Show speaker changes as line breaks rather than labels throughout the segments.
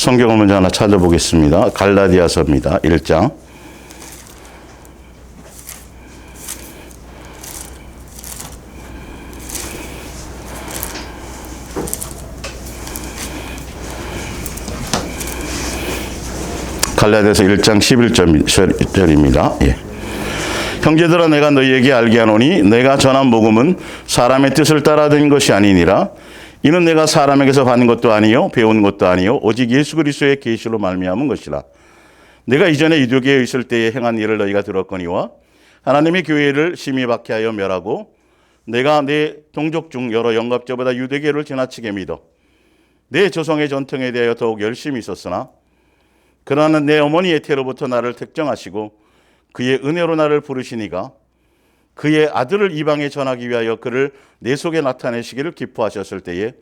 성경을 먼저 하나 찾아보겠습니다. 갈라디아서입니다. 1장. 갈라디아서 1장 11절입니다. 예. 형제들아, 내가 너희에게 알게 하노니 내가 전한 복음은 사람의 뜻을 따라 된 것이 아니니라. 이는 내가 사람에게서 받은 것도 아니요 배운 것도 아니요 오직 예수 그리스도의 계시로 말미암은 것이라. 내가 이전에 유대교에 있을 때에 행한 일을 너희가 들었거니와 하나님의 교회를 심히 박해하여 멸하고 내가 내 동족 중 여러 영갑자보다 유대교를 지나치게 믿어 내 조상의 전통에 대하여 더욱 열심히 있었으나 그러나 내 어머니의 태로부터 나를 택정하시고 그의 은혜로 나를 부르시니가 그의 아들을 이방에 전하기 위하여 그를 내 속에 나타내시기를 기뻐하셨을 때에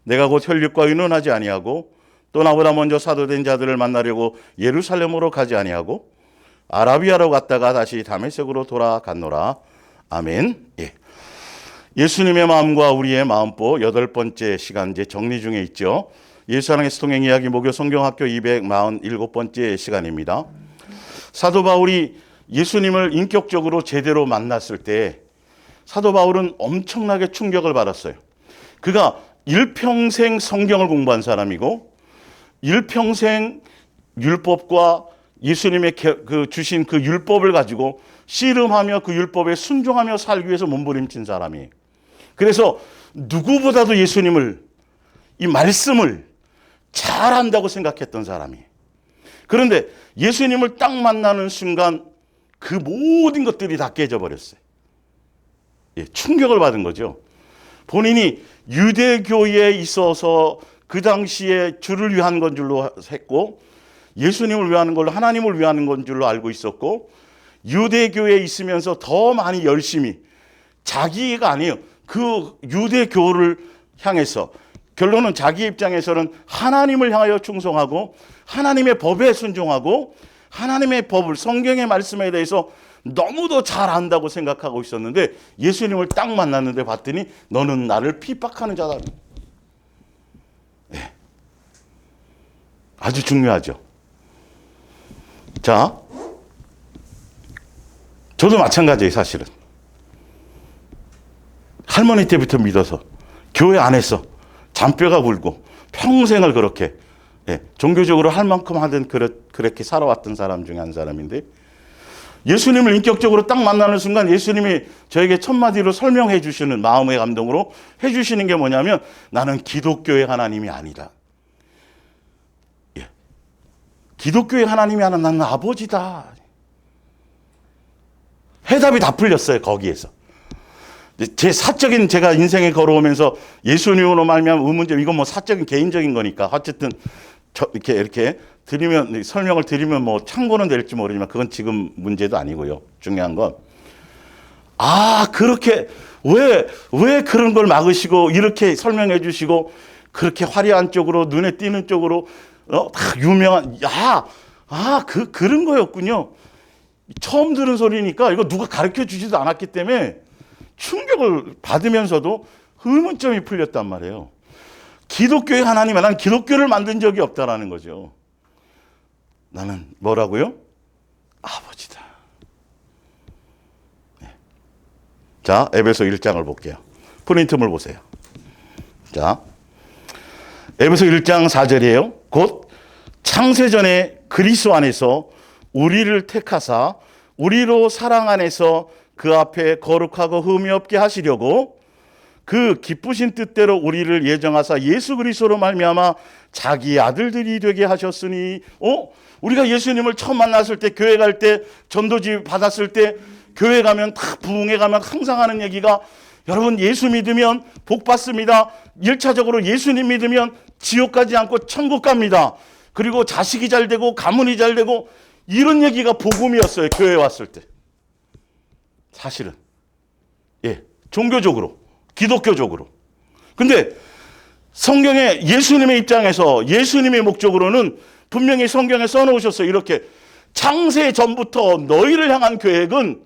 내가 곧 혈육과 의논하지 아니하고 또 나보다 먼저 사도된 자들을 만나려고 예루살렘으로 가지 아니하고 아라비아로 갔다가 다시 다메섹으로 돌아갔노라. 아멘. 예. 예수님의 마음과 우리의 마음보 8번째 시간 이제 정리 중에 있죠. 예수사랑의 스통행 이야기 목요 성경학교 247번째 시간입니다. 사도 바울이 예수님을 인격적으로 제대로 만났을 때 사도 바울은 엄청나게 충격을 받았어요. 그가 일평생 성경을 공부한 사람이고 일평생 율법과 예수님의 주신 그 율법을 가지고 씨름하며 그 율법에 순종하며 살기 위해서 몸부림친 사람이에요. 그래서 누구보다도 예수님을, 이 말씀을 잘 안다고 생각했던 사람이에요. 그런데 예수님을 딱 만나는 순간 그 모든 것들이 다 깨져버렸어요. 예, 충격을 받은 거죠. 본인이 유대교에 있어서 그 당시에 주를 위한 건 줄로 했고 예수님을 위하는 걸로 하나님을 위하는 건 줄로 알고 있었고 유대교에 있으면서 더 많이 열심히 자기가 아니에요. 그 유대교를 향해서 결론은 자기 입장에서는 하나님을 향하여 충성하고 하나님의 법에 순종하고 하나님의 법을 성경의 말씀에 대해서 너무도 잘 안다고 생각하고 있었는데 예수님을 딱 만났는데 봤더니 너는 나를 핍박하는 자다. 네. 아주 중요하죠. 자, 저도 마찬가지예요. 사실은 할머니 때부터 믿어서 교회 안에서 잔뼈가 굵고 평생을 그렇게 종교적으로 할 만큼 하든 그렇게 살아왔던 사람 중에 한 사람인데 예수님을 인격적으로 딱 만나는 순간 예수님이 저에게 첫 마디로 설명해 주시는 마음의 감동으로 해 주시는 게 뭐냐면 나는 기독교의 하나님이 아니다. 예. 기독교의 하나님이 아니라 나는 아버지다. 해답이 다 풀렸어요. 거기에서. 제 사적인 제가 인생에 걸어오면서 예수님으로 말미암은 의문점 이건 뭐 사적인 개인적인 거니까 어쨌든 이렇게 드리면 설명을 드리면 뭐 참고는 될지 모르지만 그건 지금 문제도 아니고요. 중요한 건 그렇게 왜 그런 걸 막으시고 이렇게 설명해 주시고 그렇게 화려한 쪽으로 눈에 띄는 쪽으로 다 유명한 그런 거였군요. 처음 들은 소리니까 이거 누가 가르쳐 주지도 않았기 때문에 충격을 받으면서도 의문점이 풀렸단 말이에요. 기독교의 하나님은 난 기독교를 만든 적이 없다라는 거죠. 나는 뭐라고요? 아버지다. 네. 자, 에베소 1장을 볼게요. 프린트물 보세요. 자, 에베소 1장 4절이에요. 곧 창세전에 그리스도 안에서 우리를 택하사 우리로 사랑 안에서 그 앞에 거룩하고 흠이 없게 하시려고 그 기쁘신 뜻대로 우리를 예정하사 예수 그리스도로 말미암아 자기 아들들이 되게 하셨으니 우리가 예수님을 처음 만났을 때 교회 갈 때 전도지 받았을 때 교회 가면 다 부흥회 가면 항상 하는 얘기가 여러분 예수 믿으면 복 받습니다. 1차적으로 예수님 믿으면 지옥 가지 않고 천국 갑니다. 그리고 자식이 잘 되고 가문이 잘 되고 이런 얘기가 복음이었어요. 교회 왔을 때. 사실은 종교적으로 기독교적으로. 근데 성경에 예수님의 입장에서 예수님의 목적으로는 분명히 성경에 써놓으셨어요. 이렇게 창세 전부터 너희를 향한 계획은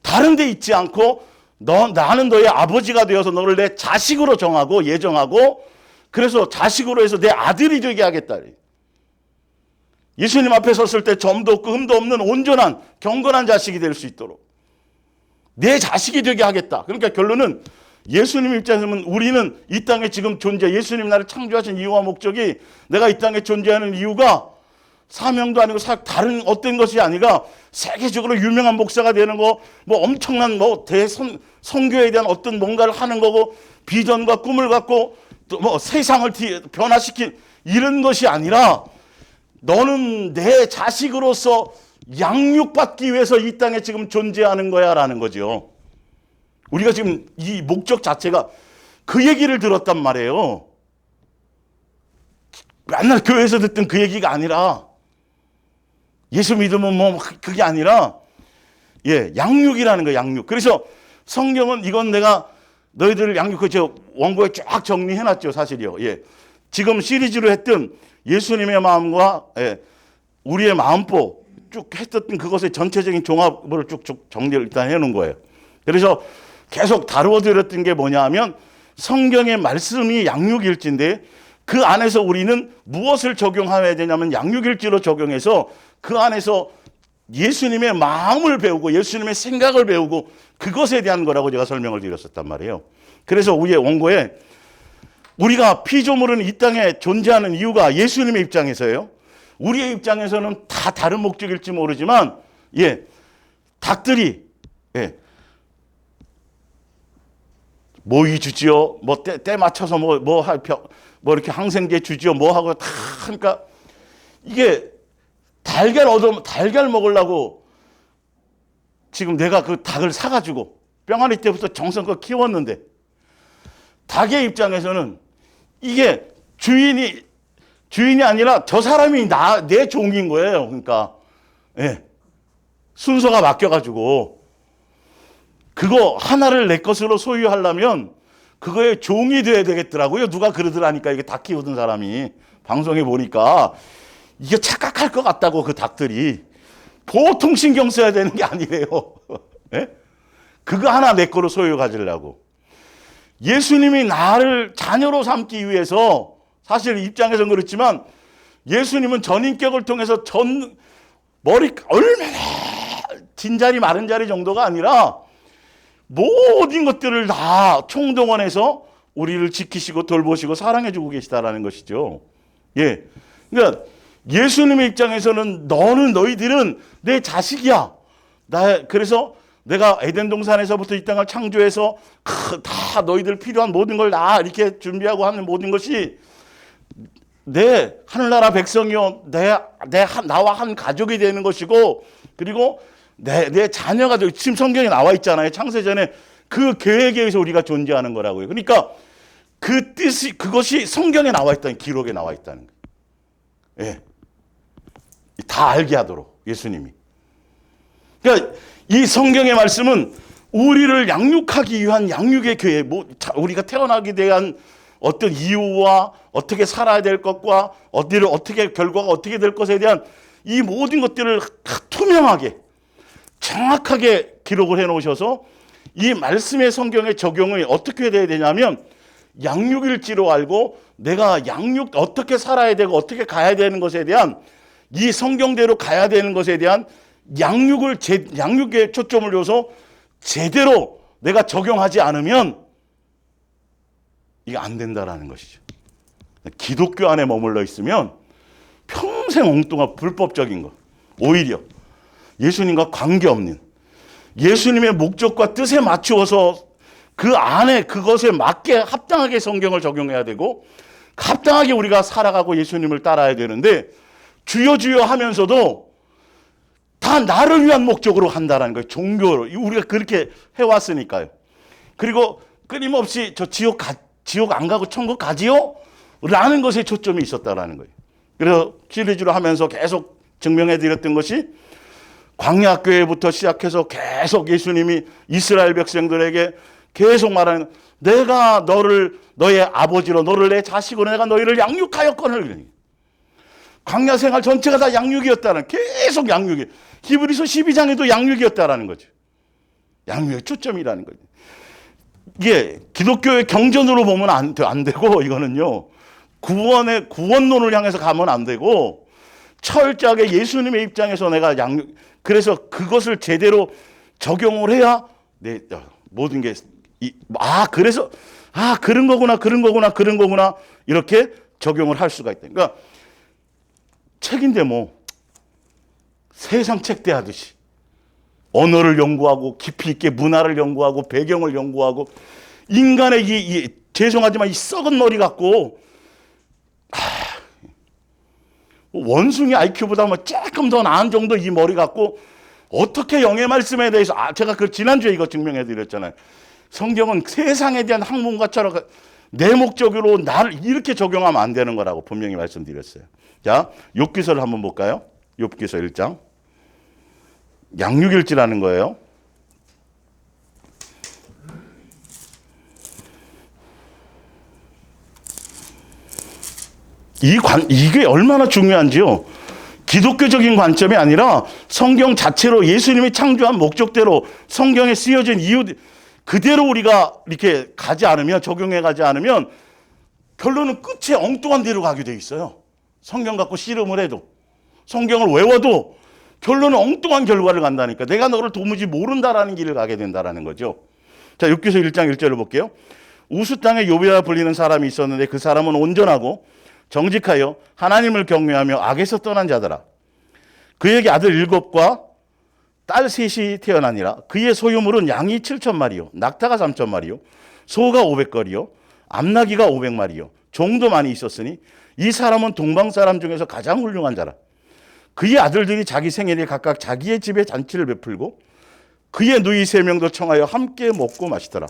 다른 데 있지 않고 나는 너의 아버지가 되어서 너를 내 자식으로 정하고 예정하고 그래서 자식으로 해서 내 아들이 되게 하겠다. 예수님 앞에 섰을 때 점도 없고 흠도 없는 온전한 경건한 자식이 될 수 있도록 내 자식이 되게 하겠다. 그러니까 결론은 예수님 입장에서는 우리는 이 땅에 지금 예수님 나를 창조하신 이유와 목적이 내가 이 땅에 존재하는 이유가 사명도 아니고 다른 어떤 것이 아니라 세계적으로 유명한 목사가 되는 거, 뭐 엄청난 선교에 대한 어떤 뭔가를 하는 거고 비전과 꿈을 갖고 또 뭐 세상을 변화시킨 이런 것이 아니라 너는 내 자식으로서 양육받기 위해서 이 땅에 지금 존재하는 거야라는 거죠. 우리가 지금 이 목적 자체가 그 얘기를 들었단 말이에요. 맨날 교회에서 듣던 그 얘기가 아니라 예수 믿으면 뭐 그게 아니라 양육이라는 거예요. 양육. 그래서 성경은 이건 내가 너희들을 양육해 저 원고에 쫙 정리해놨죠. 사실이요. 지금 시리즈로 했던 예수님의 마음과 우리의 마음보 쭉 했었던 그것의 전체적인 종합을 쭉쭉 정리를 일단 해놓은 거예요. 그래서 계속 다루어드렸던 게 뭐냐 하면 성경의 말씀이 양육일지인데 그 안에서 우리는 무엇을 적용해야 되냐면 양육일지로 적용해서 그 안에서 예수님의 마음을 배우고 예수님의 생각을 배우고 그것에 대한 거라고 제가 설명을 드렸었단 말이에요. 그래서 우리의 원고에 우리가 피조물은 이 땅에 존재하는 이유가 예수님의 입장에서예요. 우리의 입장에서는 다 다른 목적일지 모르지만 닭들이 모이 주지요. 뭐 때 맞춰서 뭐 이렇게 항생제 주지요. 뭐 하고 다 하니까 이게 달걀 먹으려고 지금 내가 그 닭을 사가지고 뿅아리 때부터 정성껏 키웠는데 닭의 입장에서는 이게 주인이 아니라 저 사람이 내 종인 거예요. 그러니까 순서가 바뀌어가지고 그거 하나를 내 것으로 소유하려면 그거의 종이 돼야 되겠더라고요. 누가 그러더라니까 이게 닭 키우던 사람이 방송에 보니까 이게 착각할 것 같다고 그 닭들이 보통 신경 써야 되는 게 아니래요. 그거 하나 내 거로 소유 가지려고. 예수님이 나를 자녀로 삼기 위해서 사실 입장에서는 그렇지만 예수님은 전인격을 통해서 얼마나 진자리 마른 자리 정도가 아니라 모든 것들을 다 총동원해서 우리를 지키시고 돌보시고 사랑해주고 계시다라는 것이죠. 그러니까 예수님의 입장에서는 너희들은 내 자식이야. 그래서 내가 에덴 동산에서부터 이 땅을 창조해서 다 너희들 필요한 모든 걸 다 이렇게 준비하고 하는 모든 것이 내 하늘나라 백성이요, 나와 한 가족이 되는 것이고, 그리고 내 자녀가 되고, 지금 성경에 나와 있잖아요. 창세전에 그 계획에 의해서 우리가 존재하는 거라고요. 그러니까 그 뜻이, 그것이 성경에 나와 있다는, 기록에 나와 있다는 거예요. 다 알게 하도록, 예수님이. 그러니까 이 성경의 말씀은 우리를 양육하기 위한 양육의 계획, 우리가 태어나게 대한 어떤 이유와 어떻게 살아야 될 것과 결과가 어떻게 될 것에 대한 이 모든 것들을 투명하게 정확하게 기록을 해 놓으셔서 이 말씀의 성경의 적용이 어떻게 돼야 되냐면 양육일지로 알고 내가 어떻게 살아야 되고 어떻게 가야 되는 것에 대한 이 성경대로 가야 되는 것에 대한 양육에 초점을 둬서 제대로 내가 적용하지 않으면 이게 안 된다라는 것이죠. 기독교 안에 머물러 있으면 평생 엉뚱한 불법적인 것, 오히려 예수님과 관계없는 예수님의 목적과 뜻에 맞추어서 그 안에 그것에 맞게 합당하게 성경을 적용해야 되고 합당하게 우리가 살아가고 예수님을 따라야 되는데 주여 주여 하면서도 다 나를 위한 목적으로 한다는 거예요. 종교로. 우리가 그렇게 해왔으니까요. 그리고 끊임없이 저 지옥 안 가고 천국 가지요? 라는 것에 초점이 있었다라는 거예요. 그래서 시리즈로 하면서 계속 증명해 드렸던 것이 광야교회부터 시작해서 계속 예수님이 이스라엘 백성들에게 계속 말하는 내가 너의 아버지로 너를 내 자식으로 내가 너희를 양육하였거늘. 광야 생활 전체가 다 양육이었다는, 계속 양육이. 히브리서 12장에도 양육이었다라는 거죠. 양육의 초점이라는 거죠. 이게 기독교의 경전으로 보면 안 되고, 이거는요, 구원론을 향해서 가면 안 되고, 철저하게 예수님의 입장에서 내가 그래서 그것을 제대로 적용을 해야 내 모든 게 그래서 그런 거구나 이렇게 적용을 할 수가 있다. 그러니까 책인데 뭐 세상 책 대하듯이 언어를 연구하고 깊이 있게 문화를 연구하고 배경을 연구하고 인간의 죄송하지만 이 썩은 머리 갖고 원숭이 IQ보다 뭐 조금 더 나은 정도 이 머리 갖고 어떻게 영의 말씀에 대해서 제가 그 지난주에 이거 증명해 드렸잖아요. 성경은 세상에 대한 학문가처럼 내목적으로 나를 이렇게 적용하면 안 되는 거라고 분명히 말씀드렸어요. 자, 욥기서를 한번 볼까요? 욥기서 1장. 양육일지라는 거예요. 이게 얼마나 중요한지요. 기독교적인 관점이 아니라 성경 자체로 예수님이 창조한 목적대로 성경에 쓰여진 이유 그대로 우리가 이렇게 가지 않으면 적용해 가지 않으면 결론은 끝에 엉뚱한 데로 가게 돼 있어요. 성경 갖고 씨름을 해도 성경을 외워도 결론은 엉뚱한 결과를 간다니까. 내가 너를 도무지 모른다라는 길을 가게 된다라는 거죠. 자, 욥기서 1장 1절을 볼게요. 우스 땅에 욥이라 불리는 사람이 있었는데 그 사람은 온전하고 정직하여 하나님을 경외하며 악에서 떠난 자더라. 그에게 아들 7과 딸 3이 태어나니라. 그의 소유물은 양이 7,000마리요 낙타가 3,000마리요 소가 500거리요 암나귀가 500마리요 종도 많이 있었으니 이 사람은 동방 사람 중에서 가장 훌륭한 자라. 그의 아들들이 자기 생일에 각각 자기의 집에 잔치를 베풀고 그의 누이 3명도 청하여 함께 먹고 마시더라.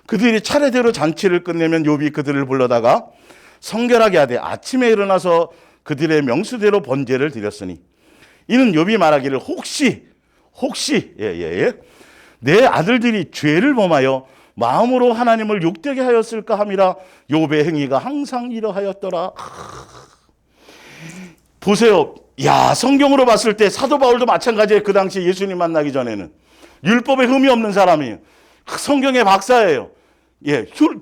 그들이 차례대로 잔치를 끝내면 욥이 그들을 불러다가 성결하게 하되 아침에 일어나서 그들의 명수대로 번제를 드렸으니 이는 욥이 말하기를 혹시 내 아들들이 죄를 범하여 마음으로 하나님을 욕되게 하였을까 함이라. 욥의 행위가 항상 이러하였더라. 보세요. 성경으로 봤을 때 사도 바울도 마찬가지예요. 그 당시 예수님 만나기 전에는 율법에 흠이 없는 사람이에요. 성경의 박사예요.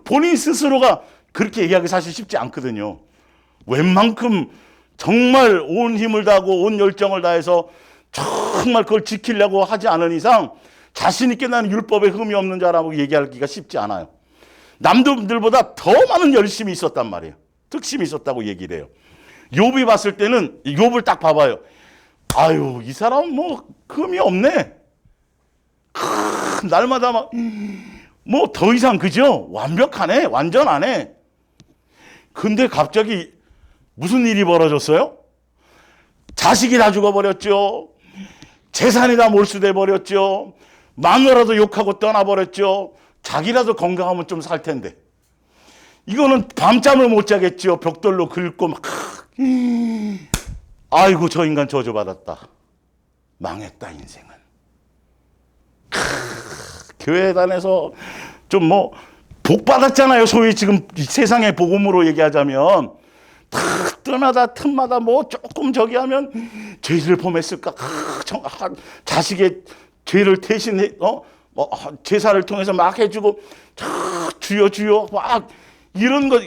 본인 스스로가 그렇게 얘기하기 사실 쉽지 않거든요. 웬만큼 정말 온 힘을 다하고 온 열정을 다해서 정말 그걸 지키려고 하지 않은 이상 자신 있게 나는 율법에 흠이 없는 자라고 얘기하기가 쉽지 않아요. 남들보다 더 많은 열심이 있었단 말이에요. 특심이 있었다고 얘기를 해요. 욥이 봤을 때는 욥을 딱 봐봐요. 이 사람은 뭐 흠이 없네. 날마다 막 뭐 더 이상 그죠? 완벽하네. 완전하네. 근데 갑자기 무슨 일이 벌어졌어요? 자식이 다 죽어버렸죠. 재산이 다 몰수돼 버렸죠. 마누라도 욕하고 떠나버렸죠. 자기라도 건강하면 좀 살 텐데. 이거는 밤잠을 못 자겠죠. 벽돌로 긁고 막. 아이고 저 인간 저주받았다. 망했다 인생은. 교회 다녀서 좀 뭐 복 받았잖아요. 소위 지금 세상의 복음으로 얘기하자면 틈마다 뭐 조금 저기 하면 죄를 범했을까? 자식의 죄를 대신해 제사를 통해서 막 해주고 주여 막 이런 거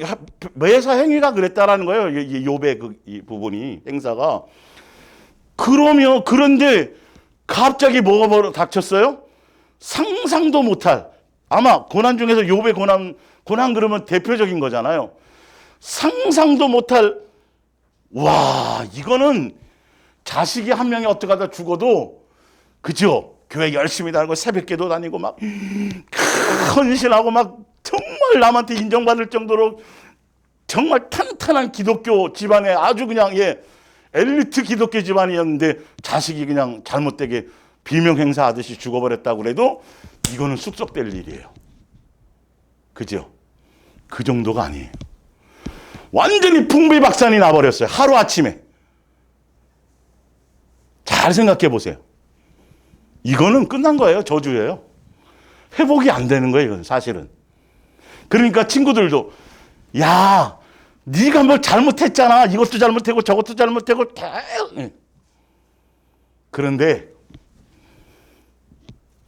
매사 행위가 그랬다라는 거예요. 욥의 이 부분이 행사가. 그런데 갑자기 뭐가 닥쳤어요? 상상도 못할, 아마 고난 중에서 욥의 고난 그러면 대표적인 거잖아요. 상상도 못할, 이거는 자식이 한 명이 어떻게 하다 죽어도, 그죠? 교회 열심히 다니고 새벽기도 다니고 막 헌신하고 막 정말 남한테 인정받을 정도로 정말 탄탄한 기독교 집안에 아주 그냥 엘리트 기독교 집안이었는데 자식이 그냥 잘못되게 비명 행사하듯이 죽어버렸다고 그래도 이거는 쑥속될 일이에요. 그죠? 그 정도가 아니에요. 완전히 풍비박산이 나버렸어요. 하루아침에. 잘 생각해 보세요. 이거는 끝난 거예요. 저주예요. 회복이 안 되는 거예요. 이건 사실은. 그러니까 친구들도 네가 뭘 잘못했잖아. 이것도 잘못했고 저것도 잘못했고. 그런데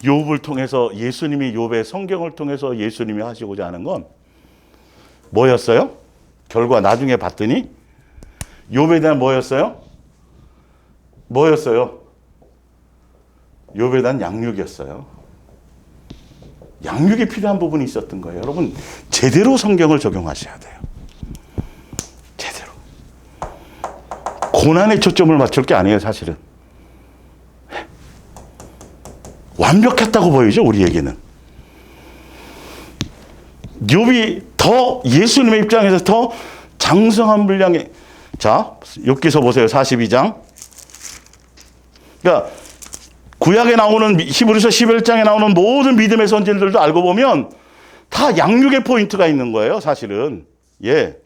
욥을 통해서 예수님이 욥의 성경을 통해서 예수님이 하시고자 하는 건 뭐였어요? 결과 나중에 봤더니 욥에 대한 뭐였어요? 뭐였어요? 욥에 대한 양육이었어요. 양육이 필요한 부분이 있었던 거예요. 여러분, 제대로 성경을 적용하셔야 돼요. 제대로. 고난에 초점을 맞출 게 아니에요, 사실은. 완벽했다고 보이죠, 우리에게는. 욥이 더 예수님의 입장에서 더 장성한 분량의, 자, 욥기서 보세요. 42장. 그러니까 구약에 나오는, 히브리서 11장에 나오는 모든 믿음의 선진들도 알고 보면 다 양육의 포인트가 있는 거예요, 사실은. 예.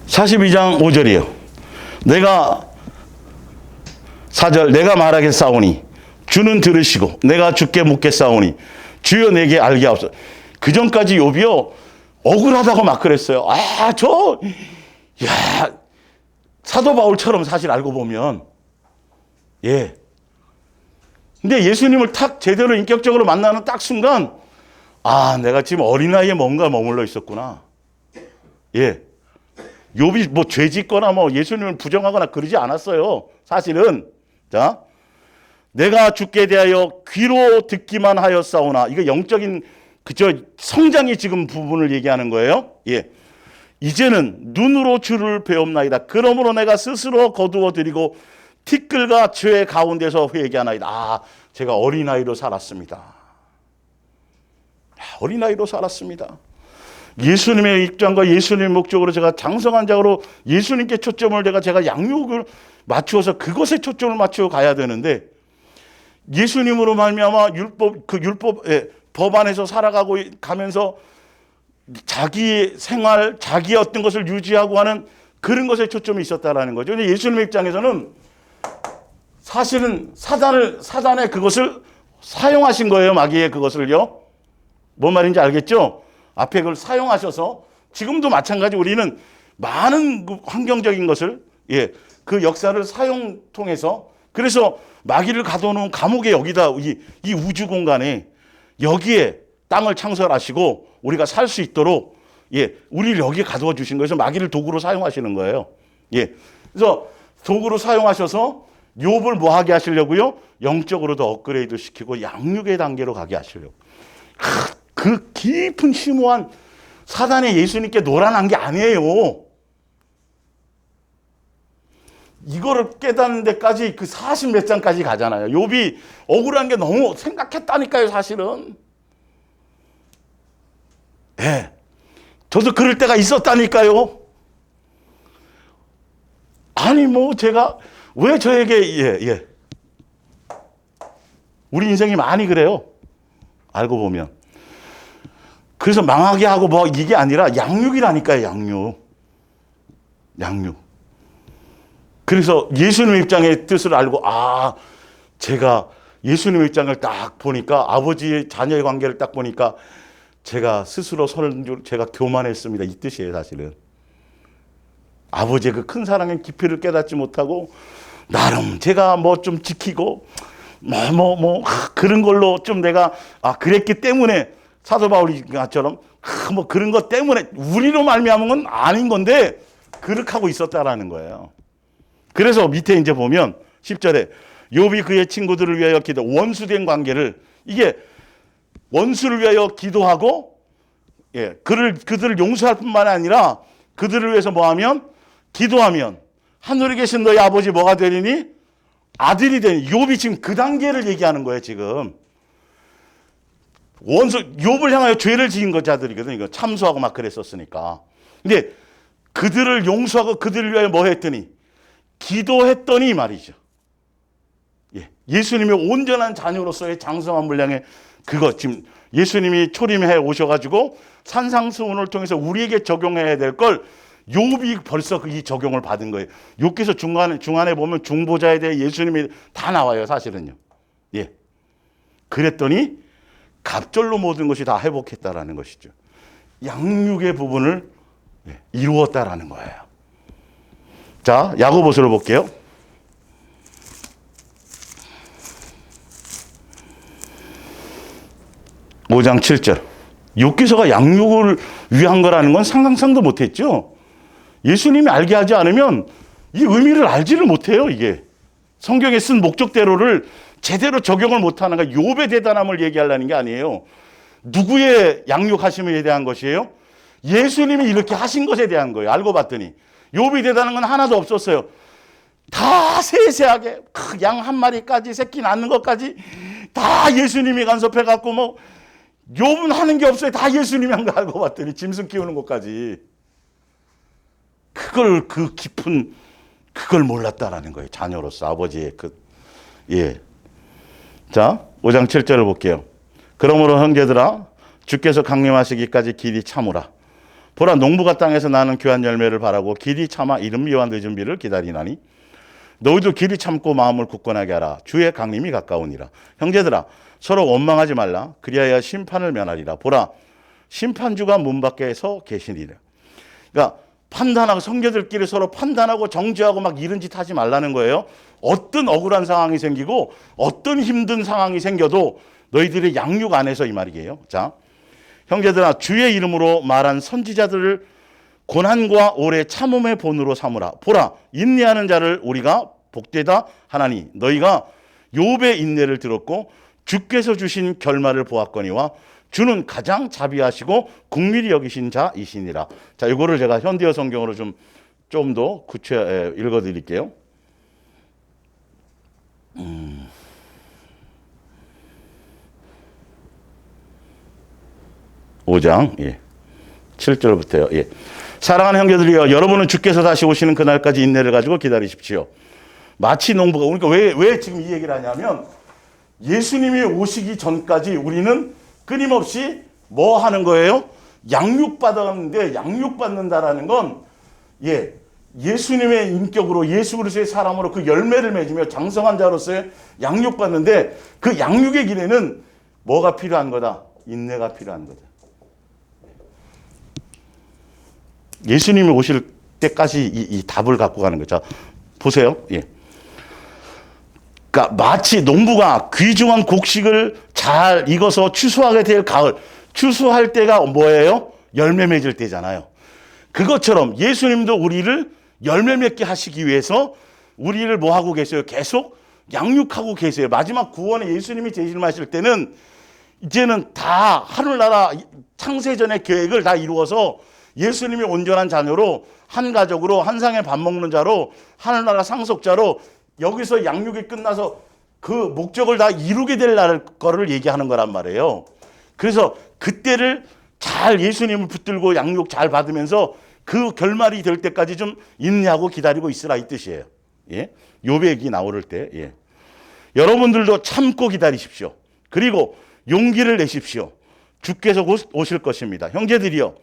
(42장) 5절이에요. 내가 4절, 내가 말하겠사오니 주는 들으시고 내가 주께 묻겠사오니 주여 내게 알게 하옵소서. 그 전까지 욥이요 억울하다고 막 그랬어요. 사도 바울처럼 사실 알고 보면. 예. 근데 예수님을 탁 제대로 인격적으로 만나는 딱 순간, 내가 지금 어린아이에 뭔가 머물러 있었구나. 예. 욥이 뭐 죄 짓거나 뭐 예수님을 부정하거나 그러지 않았어요, 사실은. 자, 내가 주께 대하여 귀로 듣기만 하였사오나, 이거 영적인 성장이 지금 부분을 얘기하는 거예요. 예. 이제는 눈으로 주를 배움나이다. 그러므로 내가 스스로 거두어 드리고 티끌과 죄 가운데서 회개하나이다. 제가 어린아이로 살았습니다. 어린아이로 살았습니다. 예수님의 입장과 예수님의 목적으로 제가 장성한 자로 예수님께 초점을 제가 양육을 맞추어서 그것에 초점을 맞추어 가야 되는데, 예수님으로 말미암아 법 안에서 살아가고 가면서 자기의 생활, 자기의 어떤 것을 유지하고 하는 그런 것에 초점이 있었다라는 거죠. 근데 예수님의 입장에서는 사실은 사단의 그것을 사용하신 거예요. 마귀의 그것을요. 뭔 말인지 알겠죠? 앞에 그걸 사용하셔서, 지금도 마찬가지 우리는 많은 환경적인 것을, 예, 그 역사를 통해서, 그래서 마귀를 가둬놓은 감옥에 여기다, 이 우주 공간에 여기에 땅을 창설하시고 우리가 살 수 있도록, 예, 우리를 여기에 가두어 주신 거예요. 그래서 마귀를 도구로 사용하시는 거예요. 예. 그래서 도구로 사용하셔서 욥을 뭐 하게 하시려고요? 영적으로도 업그레이드 시키고 양육의 단계로 가게 하시려고. 그 깊은 심오한 사단의 예수님께 노란한 게 아니에요. 이거를 깨닫는 데까지 그 40몇 장까지 가잖아요. 욥이 억울한 게 너무 생각했다니까요, 사실은. 예. 저도 그럴 때가 있었다니까요. 아니, 뭐, 제가, 왜 저에게, 우리 인생이 많이 그래요. 알고 보면. 그래서 망하게 하고 뭐 이게 아니라 양육이라니까요, 양육. 그래서 예수님의 입장의 뜻을 알고, 제가 예수님의 입장을 딱 보니까, 아버지의 자녀의 관계를 딱 보니까 제가 스스로 제가 교만했습니다. 이 뜻이에요, 사실은. 아버지의 그 큰 사랑의 깊이를 깨닫지 못하고 나름 제가 뭐 좀 지키고 그런 걸로 좀 내가 그랬기 때문에, 사도 바울이처럼 뭐 그런 것 때문에 우리로 말미암은 건 아닌 건데 그렇게 하고 있었다라는 거예요. 그래서 밑에 이제 보면 10절에 욥이 그의 친구들을 위하여 원수된 관계를, 이게 원수를 위하여 기도하고, 예, 그들을 용서할 뿐만 아니라 그들을 위해서 뭐하면, 기도하면 하늘에 계신 너희 아버지 뭐가 되리니? 아들이 되니. 욥이 지금 그 단계를 얘기하는 거예요, 지금. 욥을 향하여 죄를 지은 자들이거든요. 이거 참소하고 막 그랬었으니까. 근데 그들을 용서하고 그들을 위하여 뭐 했더니? 기도했더니 말이죠. 예. 예수님의 온전한 자녀로서의 장성한 분량의 그거, 지금 예수님이 초림해 오셔가지고 산상수훈을 통해서 우리에게 적용해야 될 걸 욥이 벌써 이 적용을 받은 거예요. 욥기서 중간에 보면 중보자에 대해 예수님이 다 나와요, 사실은요. 예. 그랬더니 갑절로 모든 것이 다 회복했다라는 것이죠. 양육의 부분을 이루었다라는 거예요. 자, 야고보서를 볼게요. 5장 7절. 욥기서가 양육을 위한 거라는 건 상상도 못했죠. 예수님이 알게 하지 않으면 이 의미를 알지를 못해요. 이게 성경에 쓴 목적대로를 제대로 적용을 못하는 거. 욥의 대단함을 얘기하려는 게 아니에요. 누구의 양육하심에 대한 것이에요? 예수님이 이렇게 하신 것에 대한 거예요. 알고 봤더니 욥이 대단한 건 하나도 없었어요. 다 세세하게 양 한 마리까지 새끼 낳는 것까지 다 예수님이 간섭해 갖고 뭐 욥은 하는 게 없어요. 다 예수님이 한 거 알고 봤더니 짐승 키우는 것까지. 그걸 그 깊은 그걸 몰랐다라는 거예요. 자녀로서 아버지의 자, 5장 7절을 볼게요. 그러므로 형제들아 주께서 강림하시기까지 길이 참으라. 보라 농부가 땅에서 나는 귀한 열매를 바라고 길이 참아 이른 비와 늦은 비를 기다리나니 너희도 길이 참고 마음을 굳건하게 하라. 주의 강림이 가까우니라. 형제들아 서로 원망하지 말라. 그리하여 심판을 면하리라. 보라 심판주가 문 밖에서 계시니라. 그러니까 판단하고 성도들끼리 서로 판단하고 정죄하고 막 이런 짓 하지 말라는 거예요. 어떤 억울한 상황이 생기고 어떤 힘든 상황이 생겨도 너희들의 양육 안에서 이 말이에요. 자, 형제들아 주의 이름으로 말한 선지자들을 고난과 오래 참음의 본으로 삼으라. 보라 인내하는 자를 우리가 복되다 하나니 너희가 욥의 인내를 들었고 주께서 주신 결말을 보았거니와 주는 가장 자비하시고 긍휼히 여기신 자이시니라. 자, 이거를 제가 현대어 성경으로 좀 더 구체 읽어드릴게요. 5장 7절부터요. 사랑하는 형제들이여, 여러분은 주께서 다시 오시는 그날까지 인내를 가지고 기다리십시오. 마치 농부가, 그러니까 왜 지금 이 얘기를 하냐면 예수님이 오시기 전까지 우리는 끊임없이 뭐 하는 거예요? 양육받았는데, 양육받는다라는 건 예수님의 인격으로 예수 그리스도의 사람으로 그 열매를 맺으며 장성한 자로서의 양육받는데, 그 양육의 길에는 뭐가 필요한 거다? 인내가 필요한 거다. 예수님이 오실 때까지 이 답을 갖고 가는 거죠. 보세요. 그러니까 마치 농부가 귀중한 곡식을 잘 익어서 추수하게 될 가을, 추수할 때가 뭐예요? 열매 맺을 때잖아요. 그것처럼 예수님도 우리를 열매 맺게 하시기 위해서 우리를 뭐 하고 계세요? 계속 양육하고 계세요. 마지막 구원에 예수님이 재림하실 때는 이제는 다 하늘나라 창세전의 계획을 다 이루어서 예수님이 온전한 자녀로 한 가족으로 한 상에 밥 먹는 자로 하늘나라 상속자로 여기서 양육이 끝나서 그 목적을 다 이루게 될 날 거를 얘기하는 거란 말이에요. 그래서 그때를 잘 예수님을 붙들고 양육 잘 받으면서 그 결말이 될 때까지 좀 인내하고 기다리고 있으라 이 뜻이에요. 욥의 얘기 나올 때 여러분들도 참고 기다리십시오. 그리고 용기를 내십시오. 주께서 곧 오실 것입니다. 형제들이여,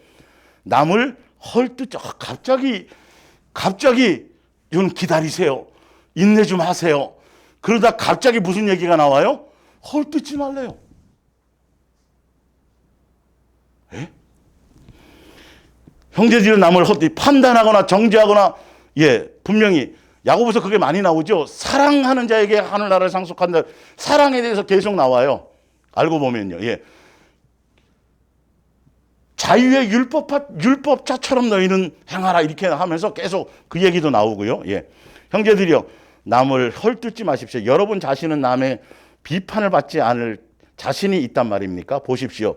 남을 헐뜯 갑자기 좀 기다리세요. 인내 좀 하세요. 그러다 갑자기 무슨 얘기가 나와요? 헐뜯지 말래요. 형제들이 남을 판단하거나 정죄하거나, 분명히 야고보서 그게 많이 나오죠. 사랑하는 자에게 하늘나라를 상속한다. 사랑에 대해서 계속 나와요. 알고 보면요. 자유의 율법자처럼 너희는 행하라 이렇게 하면서 계속 그 얘기도 나오고요. 형제들이여, 남을 헐뜯지 마십시오. 여러분 자신은 남의 비판을 받지 않을 자신이 있단 말입니까? 보십시오.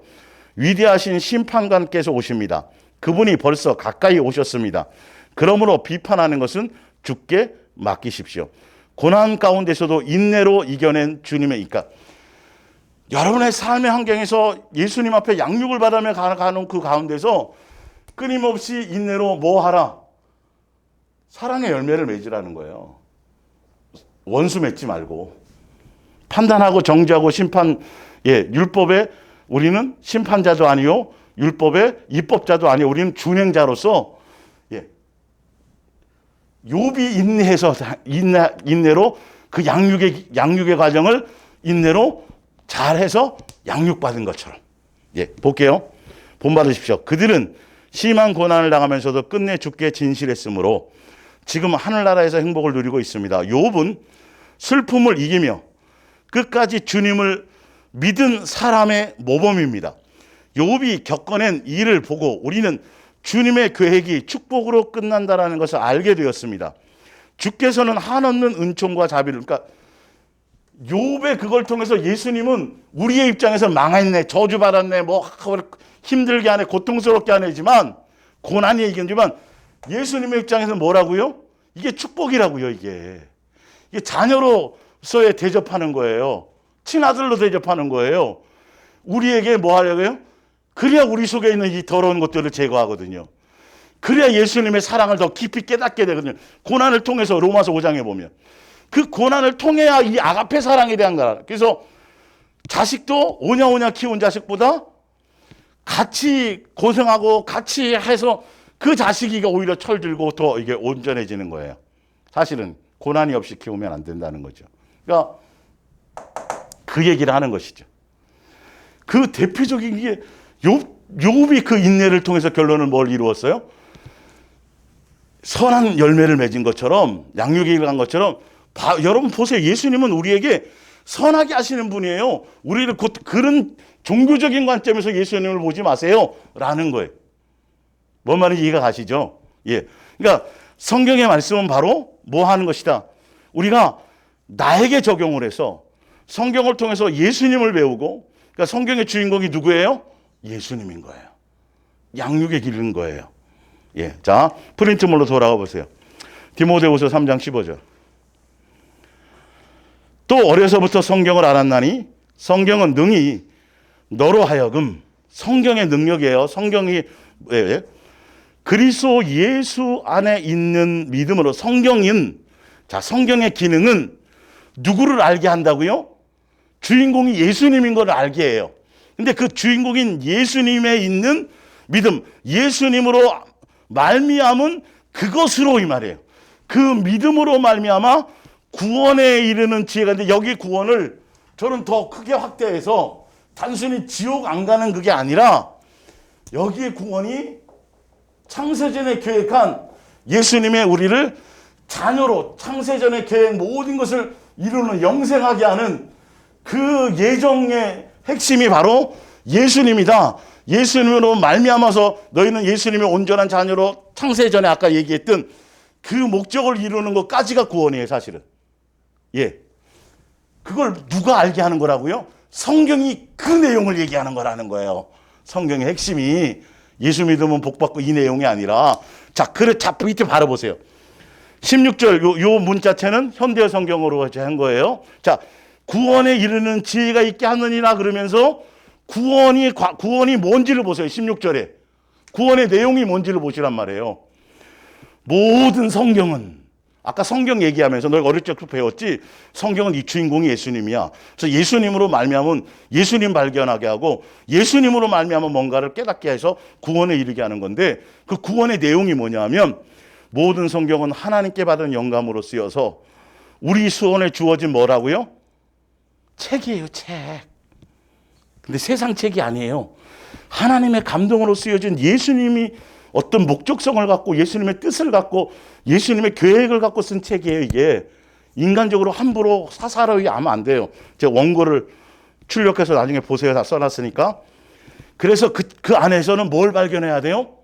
위대하신 심판관께서 오십니다. 그분이 벌써 가까이 오셨습니다. 그러므로 비판하는 것은 주께 맡기십시오. 고난 가운데서도 인내로 이겨낸 주님의 이까. 여러분의 삶의 환경에서 예수님 앞에 양육을 받으며 가는 그 가운데서 끊임없이 인내로 뭐 하라? 사랑의 열매를 맺으라는 거예요. 원수 맺지 말고. 판단하고 정죄하고 심판, 율법에 우리는 심판자도 아니요, 율법의 입법자도 아니요, 우리는 준행자로서 욥이 인내해서 인내로 그 양육의 과정을 인내로 잘해서 양육받은 것처럼. 볼게요. 본받으십시오. 그들은 심한 고난을 당하면서도 끝내 주께 진실했으므로 지금 하늘나라에서 행복을 누리고 있습니다. 욥은 슬픔을 이기며 끝까지 주님을 믿은 사람의 모범입니다. 욥이 겪어낸 일을 보고 우리는 주님의 계획이 축복으로 끝난다라는 것을 알게 되었습니다. 주께서는 한없는 은총과 자비를, 그러니까 욥의 그걸 통해서 예수님은 우리의 입장에서 망했네, 저주받았네, 뭐 힘들게 하네, 고통스럽게 하네지만, 고난이 이긴지만, 예수님의 입장에서는 뭐라고요? 이게 축복이라고요. 이게 자녀로서의 대접하는 거예요. 친아들로 대접하는 거예요. 우리에게 뭐 하려고요? 그래야 우리 속에 있는 이 더러운 것들을 제거하거든요. 그래야 예수님의 사랑을 더 깊이 깨닫게 되거든요. 고난을 통해서 로마서 5장에 보면 그 고난을 통해야 이 아가페 사랑에 대한 거라. 그래서 자식도 오냐오냐 키운 자식보다 같이 고생하고 같이 해서 그 자식이 오히려 철들고 더 이게 온전해지는 거예요. 사실은 고난이 없이 키우면 안 된다는 거죠. 그러니까 그 얘기를 하는 것이죠. 그 대표적인 게 욥이 그 인내를 통해서 결론은 뭘 이루었어요? 선한 열매를 맺은 것처럼, 양육에 간 것처럼. 여러분 보세요. 예수님은 우리에게 선하게 하시는 분이에요. 우리를 곧 그런 종교적인 관점에서 예수님을 보지 마세요 라는 거예요. 뭔 말인지 이해가 가시죠? 예. 그러니까 성경의 말씀은 바로 뭐 하는 것이다. 우리가 나에게 적용을 해서 성경을 통해서 예수님을 배우고, 그러니까 성경의 주인공이 누구예요? 예수님인 거예요. 양육의 길인 거예요. 예. 자, 프린트물로 돌아가 보세요. 디모데후서 3장 15절. 또 어려서부터 성경을 알았나니 성경은 능히 너로 하여금, 성경의 능력이에요. 성경이 그리스도 예수 안에 있는 믿음으로, 성경인, 자, 성경의 기능은 누구를 알게 한다고요? 주인공이 예수님인 걸 알게 해요. 근데 그 주인공인 예수님에 있는 믿음, 예수님으로 말미암은 그것으로, 이 말이에요. 그 믿음으로 말미암아 구원에 이르는 지혜가 있는데, 여기 구원을 저는 더 크게 확대해서 단순히 지옥 안 가는 그게 아니라, 여기의 구원이 창세전에 계획한 예수님의 우리를 자녀로, 창세전에 계획 모든 것을 이루는, 영생하게 하는 그 예정의 핵심이 바로 예수님이다. 예수님으로 말미암아서 너희는 예수님의 온전한 자녀로, 창세전에 아까 얘기했던 그 목적을 이루는 것까지가 구원이에요, 사실은. 예. 그걸 누가 알게 하는 거라고요? 성경이 그 내용을 얘기하는 거라는 거예요. 성경의 핵심이 예수 믿으면 복받고 이 내용이 아니라. 자, 자, 밑에 바로 보세요. 16절 요 문자체는 현대 성경으로 한 거예요. 자, 구원에 이르는 지혜가 있게 하느니라 그러면서 구원이 뭔지를 보세요. 16절에. 구원의 내용이 뭔지를 보시란 말이에요. 모든 성경은, 아까 성경 얘기하면서 너희가 어릴 적부터 배웠지, 성경은 이 주인공이 예수님이야. 그래서 예수님으로 말미암은 예수님 발견하게 하고, 예수님으로 말미암은 뭔가를 깨닫게 해서 구원에 이르게 하는 건데, 그 구원의 내용이 뭐냐 하면, 모든 성경은 하나님께 받은 영감으로 쓰여서 우리 수원에 주어진 뭐라고요? 책이에요, 책. 근데 세상 책이 아니에요. 하나님의 감동으로 쓰여진, 예수님이 어떤 목적성을 갖고, 예수님의 뜻을 갖고, 예수님의 계획을 갖고 쓴 책이에요, 이게. 인간적으로 함부로 사사로이 하면 안 돼요. 제가 원고를 출력해서 나중에 보세요. 다 써놨으니까. 그래서 그 안에서는 뭘 발견해야 돼요?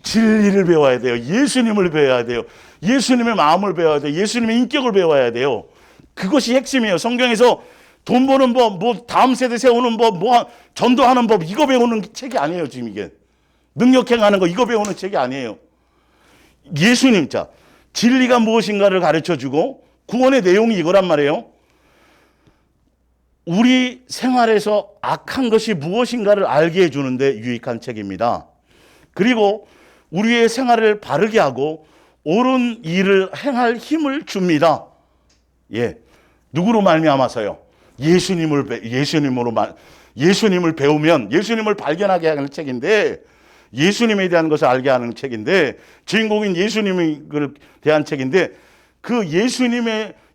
진리를 배워야 돼요. 예수님을 배워야 돼요. 예수님의 마음을 배워야 돼요. 예수님의 인격을 배워야 돼요. 그것이 핵심이에요. 성경에서 돈 버는 법, 뭐 다음 세대 세우는 법, 뭐 전도하는 법, 이거 배우는 책이 아니에요, 지금 이게. 능력행하는 거, 이거 배우는 책이 아니에요. 예수님, 자, 진리가 무엇인가를 가르쳐주고, 구원의 내용이 이거란 말이에요. 우리 생활에서 악한 것이 무엇인가를 알게 해주는데 유익한 책입니다. 그리고 우리의 생활을 바르게 하고 옳은 일을 행할 힘을 줍니다. 예, 누구로 말미암아서요? 예수님을 배우면, 예수님을 발견하게 하는 책인데, 예수님에 대한 것을 알게 하는 책인데, 주인공인 예수님에 대한 책인데, 그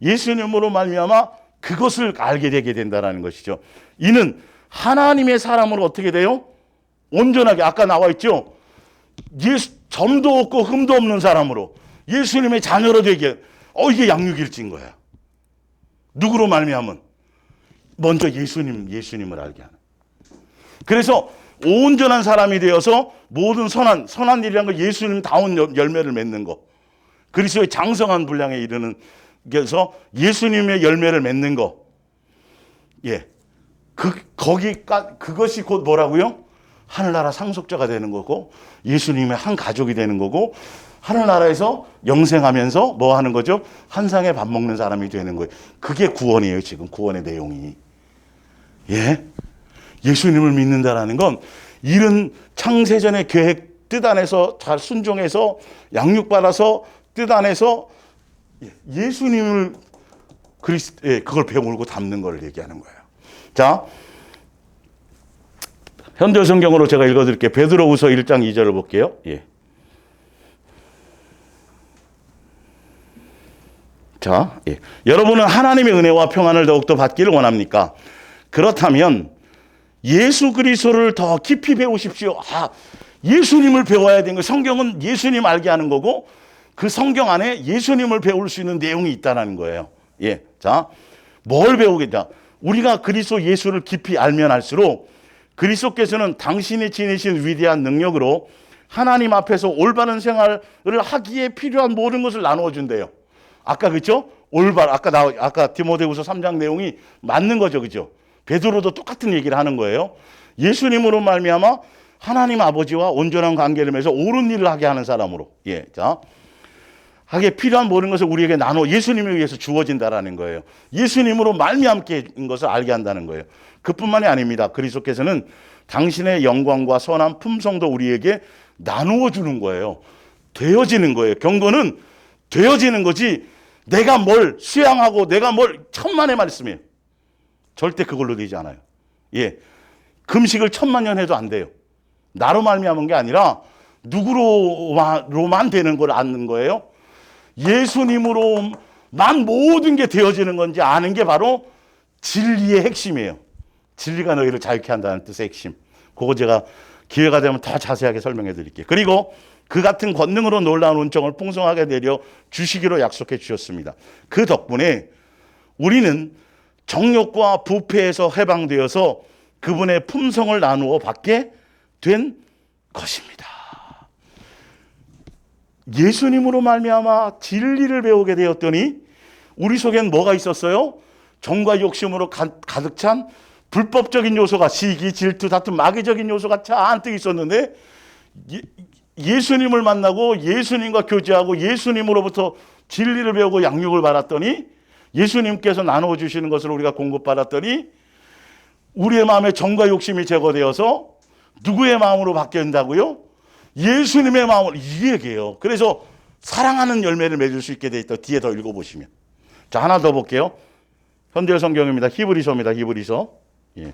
예수님으로 말미암아 그것을 알게 되게 된다는 것이죠. 이는 하나님의 사람으로 어떻게 돼요? 온전하게, 아까 나와 있죠? 점도 없고 흠도 없는 사람으로, 예수님의 자녀로 되게, 이게 양육일지인 거야. 누구로 말미암은? 먼저 예수님을 알게 하는. 그래서 온전한 사람이 되어서 모든 선한 일이라는 거, 예수님다운 열매를 맺는 거. 그리스도의 장성한 분량에 이르는 그래서 예수님의 열매를 맺는 거. 예. 그것이 곧 뭐라고요? 하늘나라 상속자가 되는 거고, 예수님의 한 가족이 되는 거고, 하늘나라에서 영생하면서 뭐 하는 거죠? 한 상에 밥 먹는 사람이 되는 거예요. 그게 구원이에요, 지금 구원의 내용이. 예. 예수님을 믿는다라는 건 이른 창세전의 계획 뜻 안에서 잘 순종해서 양육받아서 뜻 안에서 예수님을 그걸 배우고 담는 걸 얘기하는 거예요. 자, 현대 성경으로 제가 읽어드릴게요. 베드로후서 1장 2절을 볼게요. 예. 자, 예. 여러분은 하나님의 은혜와 평안을 더욱더 받기를 원합니까? 그렇다면 예수 그리스도를 더 깊이 배우십시오. 예수님을 배워야 되는 거예요. 성경은 예수님 알게 하는 거고, 그 성경 안에 예수님을 배울 수 있는 내용이 있다는 거예요. 예. 자, 뭘 배우겠다? 우리가 그리스도 예수를 깊이 알면 알수록 그리스도께서는 당신이 지니신 위대한 능력으로 하나님 앞에서 올바른 생활을 하기에 필요한 모든 것을 나누어 준대요. 아까 그죠? 아까 디모데후서 3장 내용이 맞는 거죠. 그죠? 베드로도 똑같은 얘기를 하는 거예요. 예수님으로 말미암아 하나님 아버지와 온전한 관계를 맺어 옳은 일을 하게 하는 사람으로. 예. 자. 하기에 필요한 모든 것을 우리에게 예수님을 위해서 주어진다라는 거예요. 예수님으로 말미암게 인 것을 알게 한다는 거예요. 그뿐만이 아닙니다. 그리스도께서는 당신의 영광과 선한 품성도 우리에게 나누어 주는 거예요. 되어지는 거예요. 경건은 되어지는 거지, 내가 뭘 수양하고 내가 뭘, 천만의 말씀이에요. 절대 그걸로 되지 않아요. 예. 금식을 1000만 년 해도 안 돼요. 나로 말미암은 게 아니라 누구로만 되는 걸 아는 거예요. 예수님으로만 모든 게 되어지는 건지 아는 게 바로 진리의 핵심이에요. 진리가 너희를 자유케 한다는 뜻의 핵심. 그거 제가 기회가 되면 더 자세하게 설명해 드릴게요. 그리고 그 같은 권능으로 놀라운 은총을 풍성하게 내려 주시기로 약속해 주셨습니다. 그 덕분에 우리는 정욕과 부패에서 해방되어서 그분의 품성을 나누어 받게 된 것입니다. 예수님으로 말미암아 진리를 배우게 되었더니 우리 속엔 뭐가 있었어요? 정과 욕심으로 가득 찬 불법적인 요소가, 시기, 질투, 다툼, 마귀적인 요소가 잔뜩 있었는데, 예수님을 만나고 예수님과 교제하고 예수님으로부터 진리를 배우고 양육을 받았더니, 예수님께서 나누어 주시는 것을 우리가 공급받았더니 우리의 마음에 정과 욕심이 제거되어서 누구의 마음으로 바뀐다고요? 예수님의 마음을, 이 얘기예요. 그래서 사랑하는 열매를 맺을 수 있게 돼 있다. 뒤에 더 읽어보시면. 자, 하나 더 볼게요. 현대 성경입니다. 히브리서입니다. 히브리서. 예.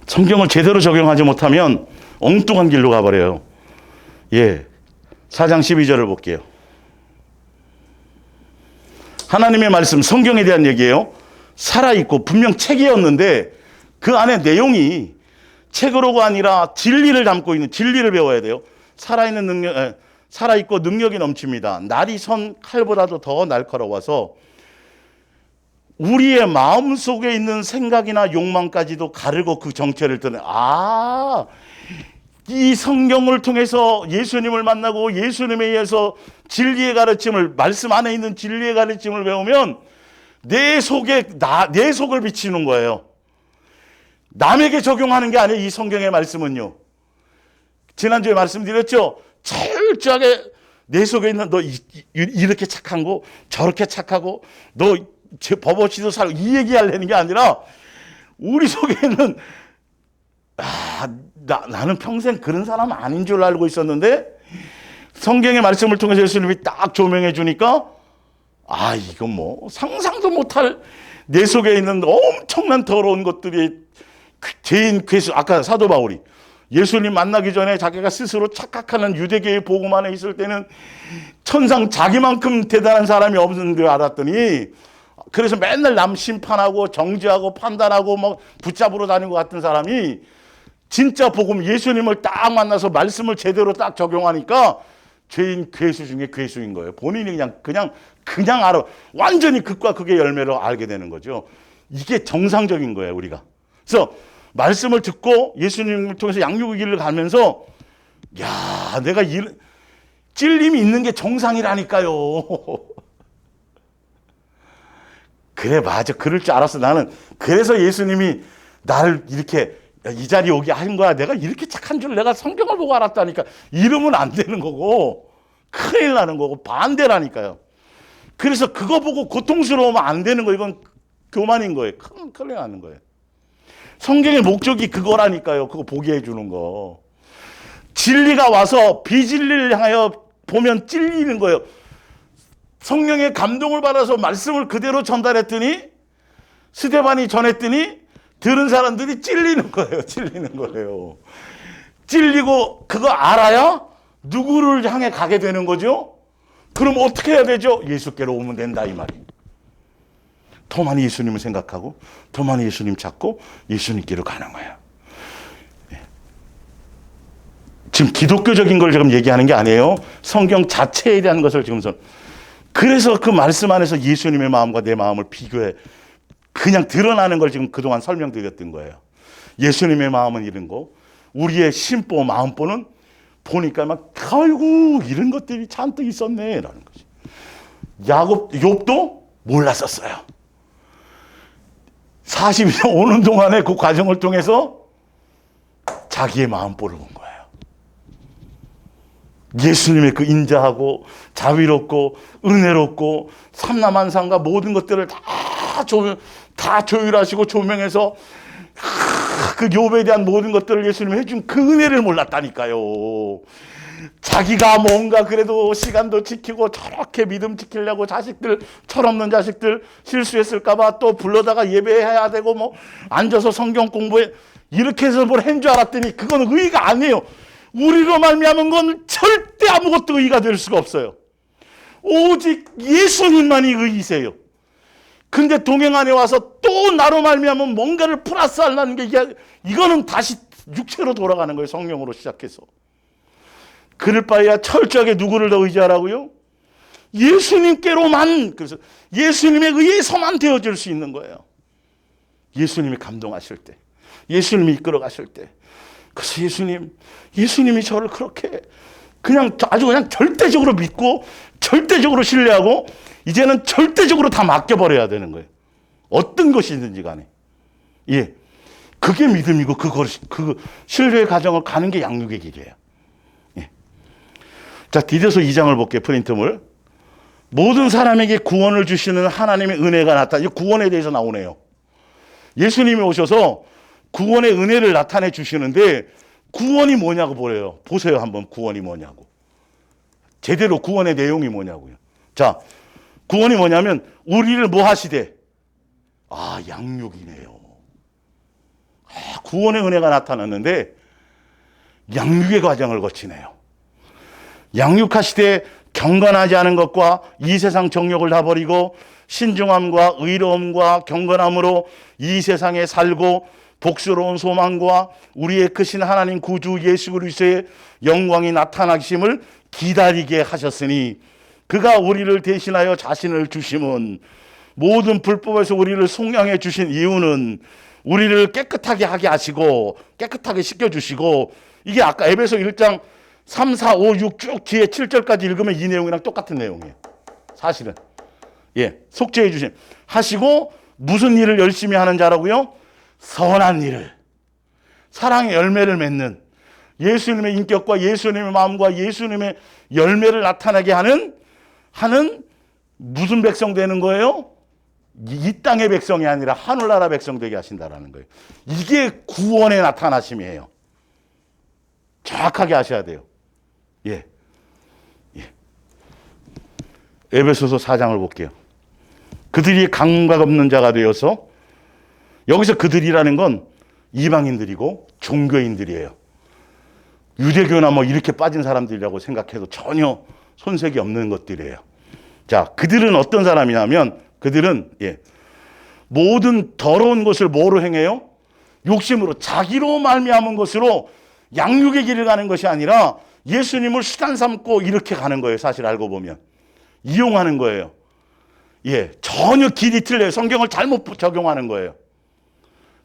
성경을 제대로 적용하지 못하면 엉뚱한 길로 가버려요. 예. 4장 12절을 볼게요. 하나님의 말씀, 성경에 대한 얘기예요. 살아있고 분명 책이었는데 그 안에 내용이 책으로가 아니라 진리를 담고 있는, 진리를 배워야 돼요. 살아있고 능력이 넘칩니다. 날이 선 칼보다도 더 날카로워서 우리의 마음 속에 있는 생각이나 욕망까지도 가르고 그 정체를 드러내. 이 성경을 통해서 예수님을 만나고 예수님에 의해서 진리의 가르침을, 말씀 안에 있는 진리의 가르침을 배우면 내 속을 비치는 거예요. 남에게 적용하는 게 아니에요. 이 성경의 말씀은요. 지난주에 말씀드렸죠. 철저하게 내 속에 있는 너 이렇게 착한 거, 저렇게 착하고, 너 법 없이도 살고, 이 얘기하려는 게 아니라 우리 속에 있는 나는 평생 그런 사람 아닌 줄 알고 있었는데 성경의 말씀을 통해서 예수님이 딱 조명해 주니까 이건 뭐 상상도 못할 내 속에 있는 엄청난 더러운 것들이, 죄인 괴수. 아까 사도 바울이 예수님 만나기 전에 자기가 스스로 착각하는 유대교의 복음 안에 있을 때는 천상 자기만큼 대단한 사람이 없는 줄 알았더니, 그래서 맨날 남 심판하고 정죄하고 판단하고 뭐 붙잡으러 다니는 것 같은 사람이 진짜 복음, 예수님을 딱 만나서 말씀을 제대로 딱 적용하니까 죄인 괴수 중에 괴수인 거예요. 본인이 그냥 알아. 완전히 극과 극의 열매를 알게 되는 거죠. 이게 정상적인 거예요, 우리가. 그래서 말씀을 듣고 예수님을 통해서 양육의 길을 가면서 야, 내가 찔림이 있는 게 정상이라니까요. 그래, 맞아. 그럴 줄 알았어. 나는 그래서 예수님이 나를 이렇게 이 자리에 오게 한 거야. 내가 이렇게 착한 줄 내가 성경을 보고 알았다니까. 이러면 안 되는 거고 큰일 나는 거고 반대라니까요. 그래서 그거 보고 고통스러우면 안 되는 거. 이건 교만인 거예요. 큰일 나는 거예요. 성경의 목적이 그거라니까요. 그거 보게 해주는 거. 진리가 와서 비진리를 향하여 보면 찔리는 거예요. 성령의 감동을 받아서 말씀을 그대로 전달했더니 스데반이 전했더니 들은 사람들이 찔리는 거예요. 찔리는 거예요. 찔리고 그거 알아야 누구를 향해 가게 되는 거죠? 그럼 어떻게 해야 되죠? 예수께로 오면 된다 이 말이에요. 더 많이 예수님을 생각하고 더 많이 예수님 찾고 예수님께로 가는 거예요. 지금 기독교적인 걸 지금 얘기하는 게 아니에요. 성경 자체에 대한 것을 지금 그래서 그 말씀 안에서 예수님의 마음과 내 마음을 비교해 그냥 드러나는 걸 지금 그동안 설명드렸던 거예요. 예수님의 마음은 이런 거, 우리의 심보, 마음보는 보니까 막 아이고 이런 것들이 잔뜩 있었네 라는 거지. 욥도 몰랐었어요. 40년 오는 동안에 그 과정을 통해서 자기의 마음보를 본 거예요. 예수님의 그 인자하고 자비롭고 은혜롭고 삼라만상과 모든 것들을 다 조율하시고 조명해서 그 욥에 대한 모든 것들을 예수님이 해준 그 은혜를 몰랐다니까요. 자기가 뭔가 그래도 시간도 지키고 저렇게 믿음 지키려고 자식들, 철없는 자식들 실수했을까봐 또 불러다가 예배해야 되고 뭐 앉아서 성경 공부해 이렇게 해서 뭘 한 줄 알았더니 그건 의의가 아니에요. 우리로 말미암은 건 절대 아무것도 의의가 될 수가 없어요. 오직 예수님만이 의의세요. 근데 동행 안에 와서 또 나로 말미암은 뭔가를 플러스 하려는 게 이거는 다시 육체로 돌아가는 거예요. 성령으로 시작해서. 그럴 바에야 철저하게 누구를 더 의지하라고요? 예수님께로만. 그래서 예수님에 의해서만 되어질 수 있는 거예요. 예수님이 감동하실 때, 예수님이 이끌어 가실 때. 그래서 예수님이 저를 그렇게 아주 그냥 절대적으로 믿고 절대적으로 신뢰하고 이제는 절대적으로 다 맡겨버려야 되는 거예요. 어떤 것이든지 간에. 예. 그게 믿음이고 그 신뢰의 과정을 가는 게 양육의 길이에요. 예. 자, 디도서 2장을 볼게요. 프린트물. 모든 사람에게 구원을 주시는 하나님의 은혜가 나타나. 구원에 대해서 나오네요. 예수님이 오셔서 구원의 은혜를 나타내 주시는데 구원이 뭐냐고 보래요. 보세요 한번 구원이 뭐냐고. 제대로 구원의 내용이 뭐냐고요. 자, 구원이 뭐냐면 우리를 뭐 하시되? 양육이네요. 구원의 은혜가 나타났는데 양육의 과정을 거치네요. 양육하시되 경건하지 않은 것과 이 세상 정욕을 다 버리고 신중함과 의로움과 경건함으로 이 세상에 살고 복스러운 소망과 우리의 크신 하나님 구주 예수 그리스도의 영광이 나타나심을 기다리게 하셨으니 그가 우리를 대신하여 자신을 주심은 모든 불법에서 우리를 속량해 주신 이유는 우리를 깨끗하게 하게 하시고 깨끗하게 씻겨주시고 이게 아까 에베소 1장 3, 4, 5, 6 쭉 뒤에 7절까지 읽으면 이 내용이랑 똑같은 내용이에요. 사실은. 예, 속죄해 주심 하시고 무슨 일을 열심히 하는 자라고요? 선한 일을, 사랑의 열매를 맺는 예수님의 인격과 예수님의 마음과 예수님의 열매를 나타나게 하는 무슨 백성 되는 거예요? 이 땅의 백성이 아니라 하늘나라 백성 되게 하신다라는 거예요. 이게 구원의 나타나심이에요. 정확하게 하셔야 돼요. 예. 에베소서 4장을 볼게요. 그들이 감각 없는 자가 되어서, 여기서 그들이라는 건 이방인들이고 종교인들이에요. 유대교나 뭐 이렇게 빠진 사람들이라고 생각해도 전혀 손색이 없는 것들이에요. 자, 그들은 어떤 사람이냐면 그들은 모든 더러운 것을 뭐로 행해요? 욕심으로, 자기로 말미암은 것으로 양육의 길을 가는 것이 아니라 예수님을 수단 삼고 이렇게 가는 거예요. 사실 알고 보면. 이용하는 거예요. 예, 전혀 길이 틀려요. 성경을 잘못 적용하는 거예요.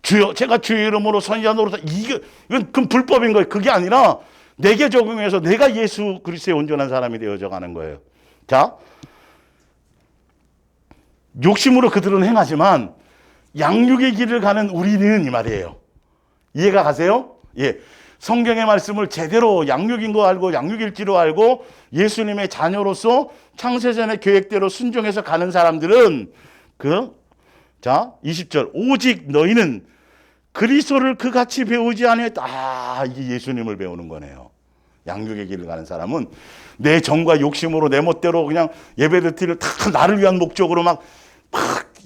주여, 제가 주의 이름으로 선지자 노릇하, 이건 그 불법인 거예요. 그게 아니라 내게 적용해서 내가 예수 그리스도의 온전한 사람이 되어져 가는 거예요. 자, 욕심으로 그들은 행하지만 양육의 길을 가는 우리는 이 말이에요. 이해가 가세요? 예. 성경의 말씀을 제대로 양육인 거 알고 양육일지로 알고 예수님의 자녀로서 창세전의 계획대로 순종해서 가는 사람들은 자, 20절. 오직 너희는 그리스도를 그같이 배우지 아니했다. 아, 이게 예수님을 배우는 거네요. 양육의 길을 가는 사람은 내 정과 욕심으로 내 멋대로 그냥 예배드리를 다 나를 위한 목적으로 막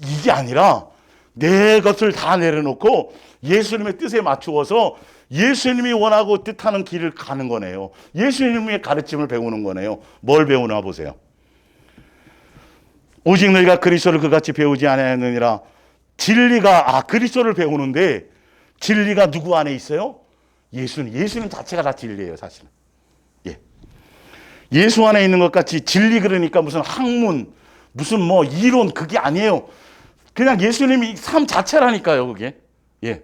이게 아니라 내 것을 다 내려놓고 예수님의 뜻에 맞추어서 예수님이 원하고 뜻하는 길을 가는 거네요. 예수님의 가르침을 배우는 거네요. 뭘 배우나 보세요. 오직 너희가 그리스도를 그같이 배우지 아니하느니라. 진리가 그리스도를 배우는데 진리가 누구 안에 있어요? 예수님 자체가 다 진리예요, 사실은. 예. 예수 안에 있는 것 같이 진리 그러니까 무슨 학문, 무슨 뭐 이론 그게 아니에요. 그냥 예수님이 삶 자체라니까요, 그게. 예.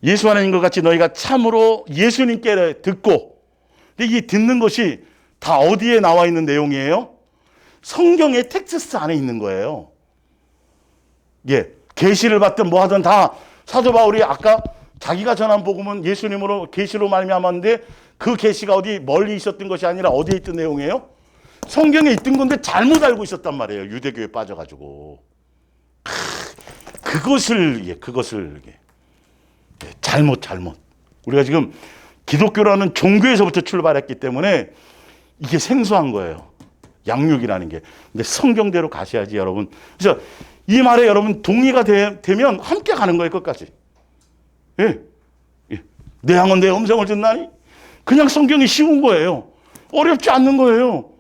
예수 안에 있는 것 같이 너희가 참으로 예수님께 듣고, 근데 이 듣는 것이 다 어디에 나와 있는 내용이에요? 성경의 텍스트 안에 있는 거예요. 예. 계시를 받든 뭐 하든 다 사도 바울이 아까 자기가 전한 복음은 예수님으로 계시로 말미암았는데 그 계시가 어디 멀리 있었던 것이 아니라 어디에 있던 내용이에요? 성경에 있던 건데 잘못 알고 있었단 말이에요. 유대교에 빠져가지고. 그것을 잘못. 우리가 지금 기독교라는 종교에서부터 출발했기 때문에 이게 생소한 거예요. 양육이라는 게. 근데 성경대로 가셔야지, 여러분. 그래서 이 말에 여러분 동의가 되면 함께 가는 거예요, 끝까지. 예. 내 양은 내 음성을 듣나니? 그냥 성경이 쉬운 거예요. 어렵지 않는 거예요.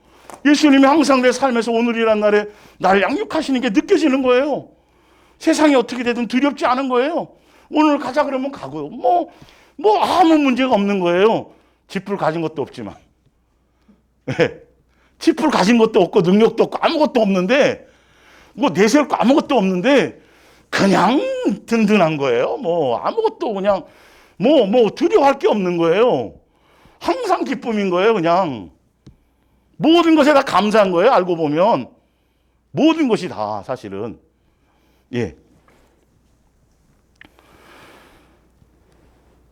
예수님이 항상 내 삶에서 오늘이란 날에 날 양육하시는 게 느껴지는 거예요. 세상이 어떻게 되든 두렵지 않은 거예요. 오늘 가자 그러면 가고요. 뭐 아무 문제가 없는 거예요. 짚불 가진 것도 없지만. 네. 짚불 가진 것도 없고 능력도 없고 아무것도 없는데 뭐 내세울 거 아무것도 없는데 그냥 든든한 거예요. 뭐 아무것도 그냥 뭐 두려워할 게 없는 거예요. 항상 기쁨인 거예요. 그냥 모든 것에 다 감사한 거예요. 알고 보면 모든 것이 다 사실은. 예.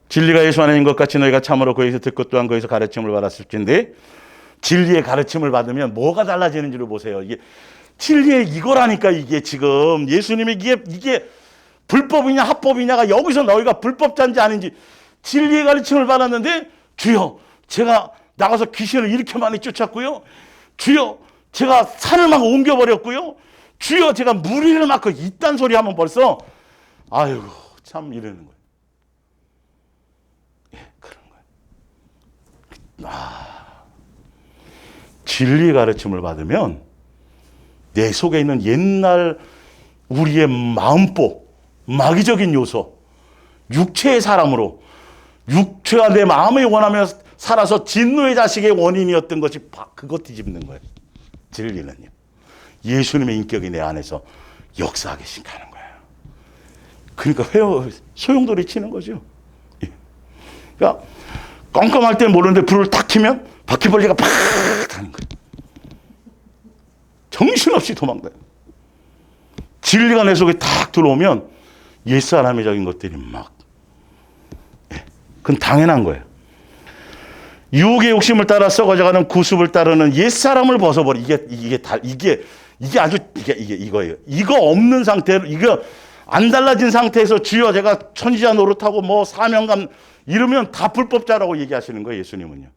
진리가 예수 안에 있는 것 같이 너희가 참으로 거기서 듣고 또한 거기서 가르침을 받았을진데 진리의 가르침을 받으면 뭐가 달라지는지를 보세요. 이게 진리의 이거라니까. 이게 지금 예수님이 이게 불법이냐 합법이냐가 여기서 너희가 불법자인지 아닌지 진리의 가르침을 받았는데 주여 제가 나가서 귀신을 이렇게 많이 쫓았고요. 주여 제가 산을 막 옮겨버렸고요. 주여 제가 무리를 막고 이딴 소리 하면 벌써 아이고 참 이러는 거예요. 예, 그런 거예요. 진리의 가르침을 받으면 내 속에 있는 옛날 우리의 마음보, 마귀적인 요소, 육체의 사람으로 육체와 내 마음을 원하며 살아서 진노의 자식의 원인이었던 것이 그것 뒤집는 거예요. 진리는요. 예수님의 인격이 내 안에서 역사하게 시작하는 거예요. 그러니까 소용돌이 치는 거죠. 예. 그러니까 깜깜할 때 모르는데 불을 탁 켜면 바퀴벌레가 팍 하는 거예요. 정신없이 도망가요. 진리가 내 속에 탁 들어오면 옛사람의적인 것들이 막 그건 당연한 거예요. 유혹의 욕심을 따라 썩어져가는 구습을 따르는 옛사람을 벗어버리. 이게 아주 이거예요. 이거 없는 상태로 이거 안 달라진 상태에서 주여 제가 천지자 노릇하고 뭐 사명감 이러면 다 불법자라고 얘기하시는 거예요. 예수님은요.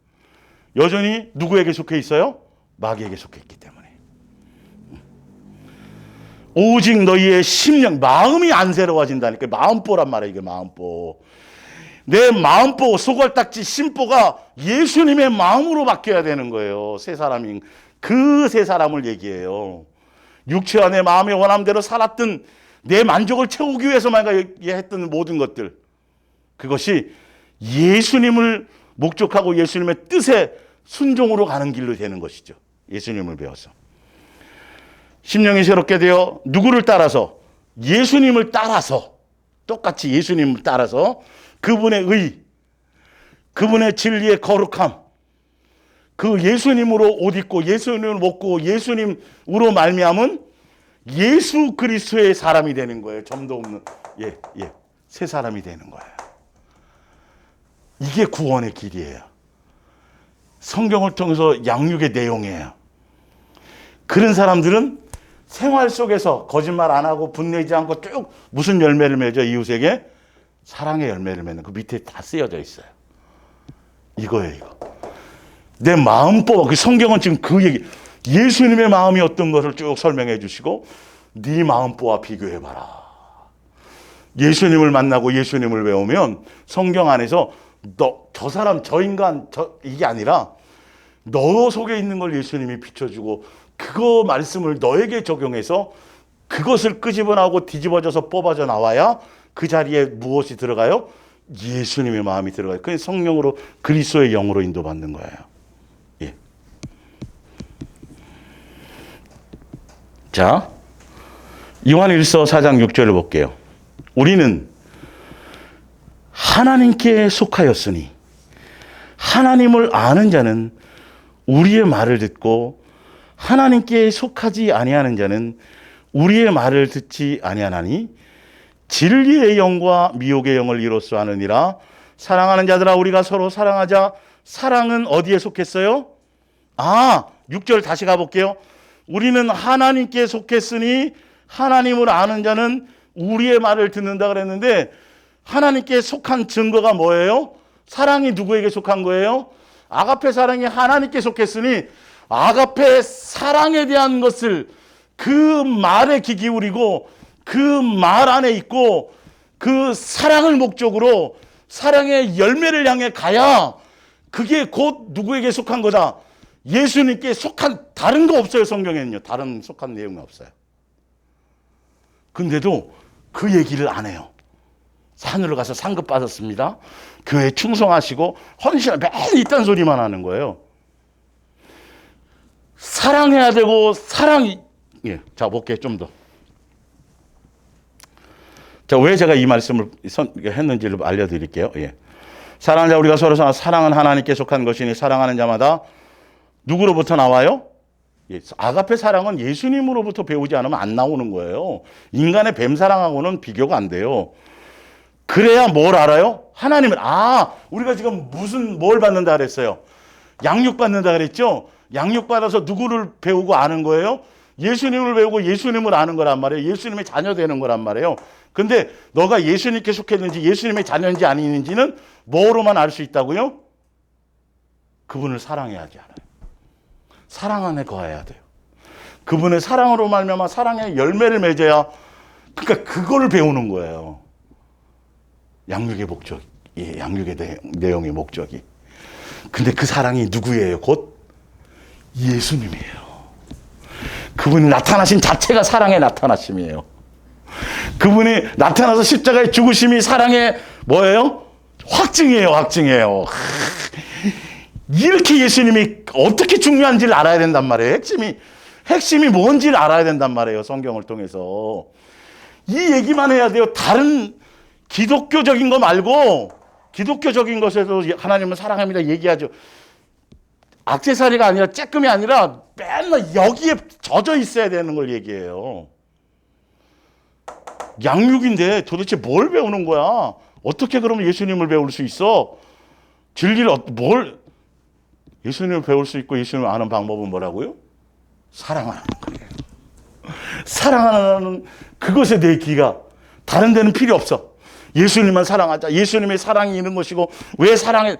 여전히 누구에게 속해 있어요? 마귀에게 속해 있기 때문에. 오직 너희의 심령, 마음이 안 새로워진다니까. 마음보란 말이에요. 이게 마음보. 내 마음보, 소갈딱지, 심보가 예수님의 마음으로 바뀌어야 되는 거예요. 새 사람인 그 새 사람을 얘기해요. 육체와 내 마음의 원함대로 살았던 내 만족을 채우기 위해서만 했던 모든 것들. 그것이 예수님을 목적하고 예수님의 뜻에 순종으로 가는 길로 되는 것이죠. 예수님을 배워서. 심령이 새롭게 되어 누구를 따라서? 예수님을 따라서, 똑같이 예수님을 따라서 그분의 의, 그분의 진리의 거룩함, 그 예수님으로 옷 입고 예수님을 먹고 예수님으로 말미암은 예수 그리스도의 사람이 되는 거예요. 점도 없는 새 사람이 되는 거예요. 이게 구원의 길이에요. 성경을 통해서 양육의 내용이에요. 그런 사람들은 생활 속에서 거짓말 안 하고 분내지 않고 쭉 무슨 열매를 맺어? 이웃에게 사랑의 열매를 맺는, 그 밑에 다 쓰여져 있어요. 이거예요, 이거. 내 마음 뽑아. 그 성경은 지금 그 얘기, 예수님의 마음이 어떤 것을 쭉 설명해 주시고 네 마음 뽑아 비교해 봐라. 예수님을 만나고 예수님을 배우면 성경 안에서 저 사람, 저 인간, 이게 아니라 너 속에 있는 걸 예수님이 비춰주고 그거 말씀을 너에게 적용해서 그것을 끄집어나오고 뒤집어져서 뽑아져 나와야 그 자리에 무엇이 들어가요? 예수님의 마음이 들어가요. 그게 성령으로, 그리스도의 영으로 인도받는 거예요. 예. 자, 요한일서 4장 6절을 볼게요. 우리는 하나님께 속하였으니 하나님을 아는 자는 우리의 말을 듣고 하나님께 속하지 아니하는 자는 우리의 말을 듣지 아니하나니 진리의 영과 미혹의 영을 이로써 하느니라. 사랑하는 자들아, 우리가 서로 사랑하자. 사랑은 어디에 속했어요? 6절 다시 가볼게요. 우리는 하나님께 속했으니 하나님을 아는 자는 우리의 말을 듣는다 그랬는데, 하나님께 속한 증거가 뭐예요? 사랑이 누구에게 속한 거예요? 아가페 사랑이 하나님께 속했으니 아가페 사랑에 대한 것을 그 말에 귀 기울이고 그 말 안에 있고 그 사랑을 목적으로 사랑의 열매를 향해 가야 그게 곧 누구에게 속한 거다? 예수님께 속한, 다른 거 없어요. 성경에는요. 다른 속한 내용이 없어요. 근데도 그 얘기를 안 해요. 산으로 가서 상급 받았습니다. 교회에 충성하시고 헌신을 매일 이딴 소리만 하는 거예요. 사랑해야 되고 자, 볼게요. 좀 더. 자, 왜 제가 이 말씀을 했는지를 알려드릴게요. 사랑하는 자, 우리가 서로 사랑은 하나님께 속한 것이니 사랑하는 자마다 누구로부터 나와요? 아가페 사랑은 예수님으로부터 배우지 않으면 안 나오는 거예요. 인간의 뱀 사랑하고는 비교가 안 돼요. 그래야 뭘 알아요? 하나님을. 우리가 지금 뭘 받는다 그랬어요? 양육 받는다 그랬죠? 양육 받아서 누구를 배우고 아는 거예요? 예수님을 배우고 예수님을 아는 거란 말이에요. 예수님의 자녀 되는 거란 말이에요. 근데 너가 예수님께 속했는지 예수님의 자녀인지 아닌지는 뭐로만 알 수 있다고요? 그분을 사랑해야지 알아요. 사랑 안에 거해야 돼요. 그분의 사랑으로 말미암아 사랑의 열매를 맺어야, 그러니까 그걸 배우는 거예요. 양육의 목적, 양육의 내용의 목적이. 근데 그 사랑이 누구예요? 곧 예수님이에요. 그분이 나타나신 자체가 사랑의 나타나심이에요. 그분이 나타나서 십자가의 죽으심이 사랑의 뭐예요? 확증이에요. 이렇게 예수님이 어떻게 중요한지를 알아야 된단 말이에요. 핵심이 뭔지를 알아야 된단 말이에요. 성경을 통해서. 이 얘기만 해야 돼요. 다른 기독교적인 거 말고, 기독교적인 것에도 하나님은 사랑합니다 얘기하죠. 액세서리가 아니라, 쬐끔이 아니라 맨날 여기에 젖어 있어야 되는 걸 얘기해요. 양육인데 도대체 뭘 배우는 거야? 어떻게 그러면 예수님을 배울 수 있어? 진리를 예수님을 배울 수 있고 예수님을 아는 방법은 뭐라고요? 사랑하는 거예요. 사랑하는 그것에 내 귀가, 다른 데는 필요 없어. 예수님만 사랑하자. 예수님의 사랑이 있는 것이고, 왜 사랑해?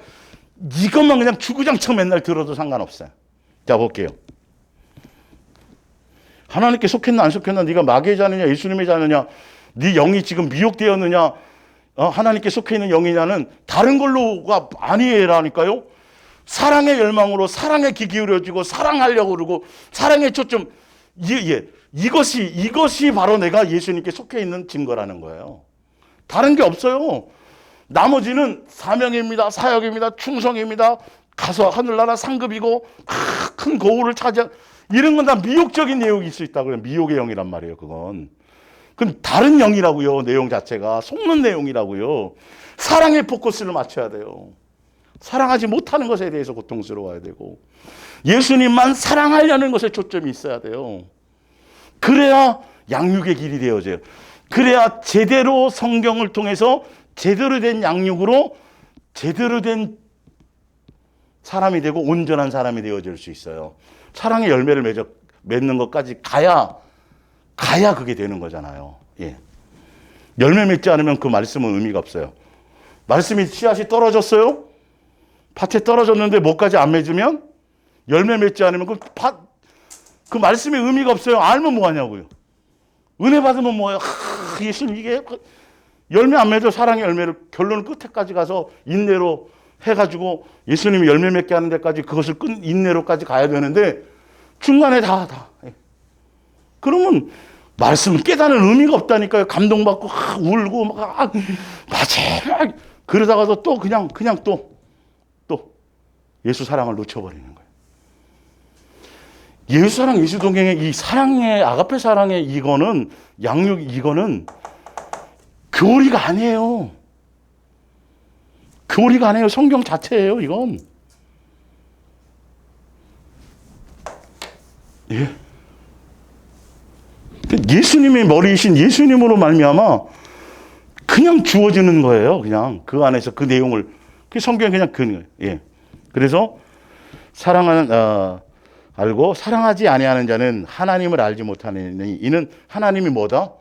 이것만 그냥 주구장창 맨날 들어도 상관없어요. 자, 볼게요. 하나님께 속했나 안 속했나, 네가 마귀의 자느냐 예수님의 자느냐, 네 영이 지금 미혹되었느냐, 하나님께 속해 있는 영이냐는 다른 걸로가 아니라니까요. 사랑의 열망으로 사랑에 귀 기울여지고 사랑하려고 그러고 사랑에 초점, 이것이 바로 내가 예수님께 속해 있는 증거라는 거예요. 다른 게 없어요. 나머지는 사명입니다, 사역입니다, 충성입니다, 가서 하늘나라 상급이고 큰 거울을 차지한, 이런 건 다 미혹적인 내용이 있을 수 있다고 그래요. 미혹의 영이란 말이에요. 그건 다른 영이라고요. 내용 자체가 속는 내용이라고요. 사랑에 포커스를 맞춰야 돼요. 사랑하지 못하는 것에 대해서 고통스러워야 되고, 예수님만 사랑하려는 것에 초점이 있어야 돼요. 그래야 양육의 길이 되어져요. 그래야 제대로 성경을 통해서 제대로 된 양육으로 제대로 된 사람이 되고 온전한 사람이 되어질 수 있어요. 사랑의 열매를 맺는 것까지 가야 그게 되는 거잖아요. 예. 열매 맺지 않으면 그 말씀은 의미가 없어요. 말씀이 씨앗이 떨어졌어요? 밭에 떨어졌는데 뭐까지 안 맺으면, 열매 맺지 않으면 그 말씀의 의미가 없어요. 알면 뭐하냐고요. 은혜 받으면 뭐예요? 예수님, 이게 열매 안 맺어. 사랑의 열매를 결론 끝에까지 가서 인내로 해가지고 예수님이 열매 맺게 하는 데까지 그것을 인내로까지 가야 되는데 중간에 다. 그러면 말씀을 깨닫는 의미가 없다니까요. 감동받고 울고 맞아. 그러다가도 또 그냥 또 예수 사랑을 놓쳐버리는 거예요. 예수 사랑, 예수 동행의 이 사랑의 아가페 사랑의 이거는 이거는 교리가 아니에요. 교리가 아니에요. 성경 자체예요. 이건. 예. 예수님의 머리이신 예수님으로 말미암아 그냥 주어지는 거예요. 그냥 그 안에서 그 내용을, 그 성경이 그냥 거예요. 예. 그래서 알고 사랑하지 아니하는 자는 하나님을 알지 못하느니 이는 하나님이 뭐다?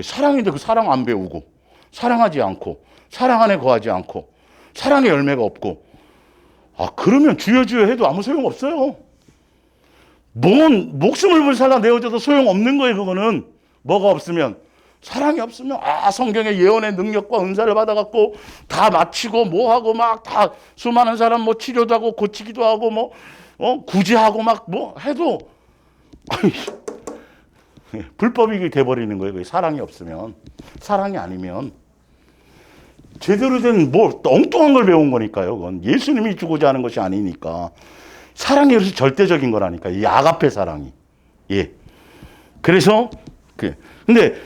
사랑인데 그 사랑 안 배우고, 사랑하지 않고, 사랑 안에 거하지 않고, 사랑의 열매가 없고, 그러면 주여 해도 아무 소용 없어요. 목숨을 불살라 내어줘도 소용 없는 거예요. 그거는 뭐가 없으면, 사랑이 없으면 성경의 예언의 능력과 은사를 받아갖고 다 마치고 뭐하고 막 다 수많은 사람 치료도 하고 고치기도 하고 구제하고 막 해도 불법이 돼버리는 거예요. 사랑이 없으면. 사랑이 아니면 제대로 된 엉뚱한 걸 배운 거니까요. 그건 예수님이 주고자 하는 것이 아니니까. 사랑이 그래서 절대적인 거라니까. 이 아가페 사랑이. 예. 그래서 근데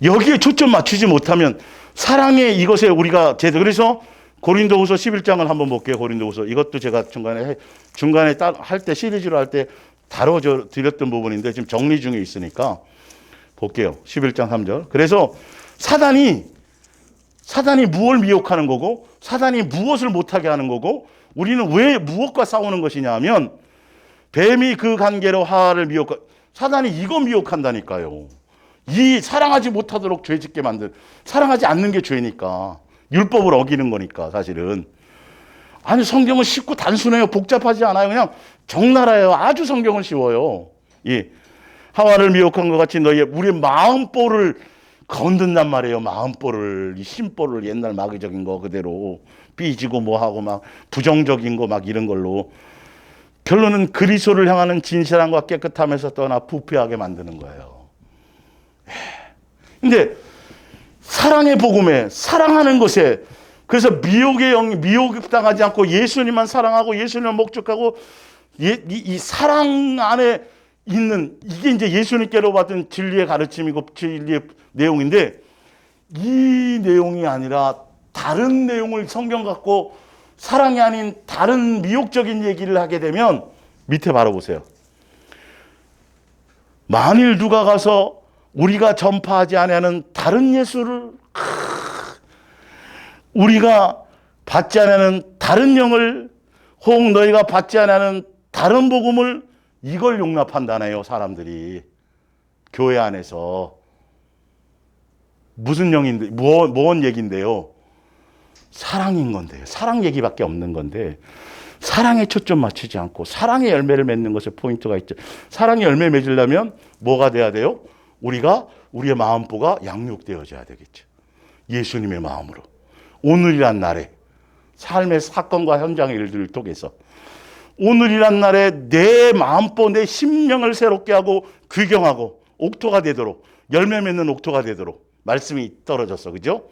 여기에 초점 맞추지 못하면 사랑의 이것에 우리가 그래서 고린도후서 11장을 한번 볼게요. 고린도후서. 이것도 제가 중간에 할 때, 시리즈로 할 때 다뤄 드렸던 부분인데 지금 정리 중에 있으니까 볼게요. 11장 3절. 그래서 사단이 무엇을 미혹하는 거고, 사단이 무엇을 못하게 하는 거고, 우리는 왜 무엇과 싸우는 것이냐 하면, 뱀이 그 관계로 하와를 사단이 이거 미혹한다니까요. 이 사랑하지 못하도록 죄 짓게 사랑하지 않는 게 죄니까, 율법을 어기는 거니까 사실은. 아니, 성경은 쉽고 단순해요. 복잡하지 않아요. 그냥 적나라해요. 아주 성경은 쉬워요. 예. 하와를 미혹한 것 같이 우리 마음볼을 건든단 말이에요. 마음볼을, 이 심볼을, 옛날 마귀적인 거 그대로 삐지고 뭐하고 막 부정적인 거 막 이런 걸로 결론은 그리스도를 향하는 진실함과 깨끗함에서 떠나 부패하게 만드는 거예요. 근데 사랑의 복음에, 사랑하는 것에, 그래서 미혹당하지 않고 예수님만 사랑하고 예수님만 목적하고 이 사랑 안에 있는, 이게 이제 예수님께로 받은 진리의 가르침이고 진리의 내용인데, 이 내용이 아니라 다른 내용을 성경 갖고 사랑이 아닌 다른 미혹적인 얘기를 하게 되면 밑에 바로 보세요. 만일 누가 가서 우리가 전파하지 아니하는 다른 예수를, 우리가 받지 아니하는 다른 영을, 혹 너희가 받지 아니하는 다른 복음을, 이걸 용납한다네요. 사람들이 교회 안에서. 무슨 영인데, 뭔 얘기인데요? 사랑인 건데요. 사랑 얘기밖에 없는 건데, 사랑에 초점 맞추지 않고 사랑의 열매를 맺는 것에 포인트가 있죠. 사랑의 열매 맺으려면 뭐가 돼야 돼요? 우리의 마음보가 양육되어져야 되겠죠. 예수님의 마음으로. 오늘이란 날에 삶의 사건과 현장의 일들을 통해서 오늘이란 날에 내 마음보, 내 심령을 새롭게 하고 귀경하고 옥토가 되도록, 열매 맺는 옥토가 되도록 말씀이 떨어졌어. 그죠?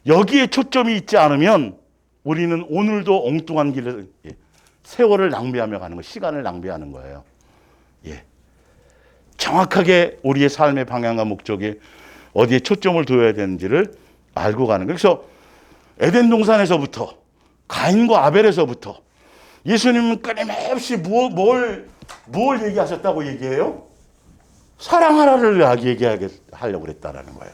여기에 초점이 있지 않으면 우리는 오늘도 엉뚱한 길을, 세월을 낭비하며 가는 거, 시간을 낭비하는 거예요. 예. 정확하게 우리의 삶의 방향과 목적에 어디에 초점을 둬야 되는지를 알고 가는 거예요. 그래서 에덴 동산에서부터, 가인과 아벨에서부터 예수님은 끊임없이 뭘 얘기하셨다고 얘기해요? 사랑하라를 얘기하려고 그랬다라는 거예요.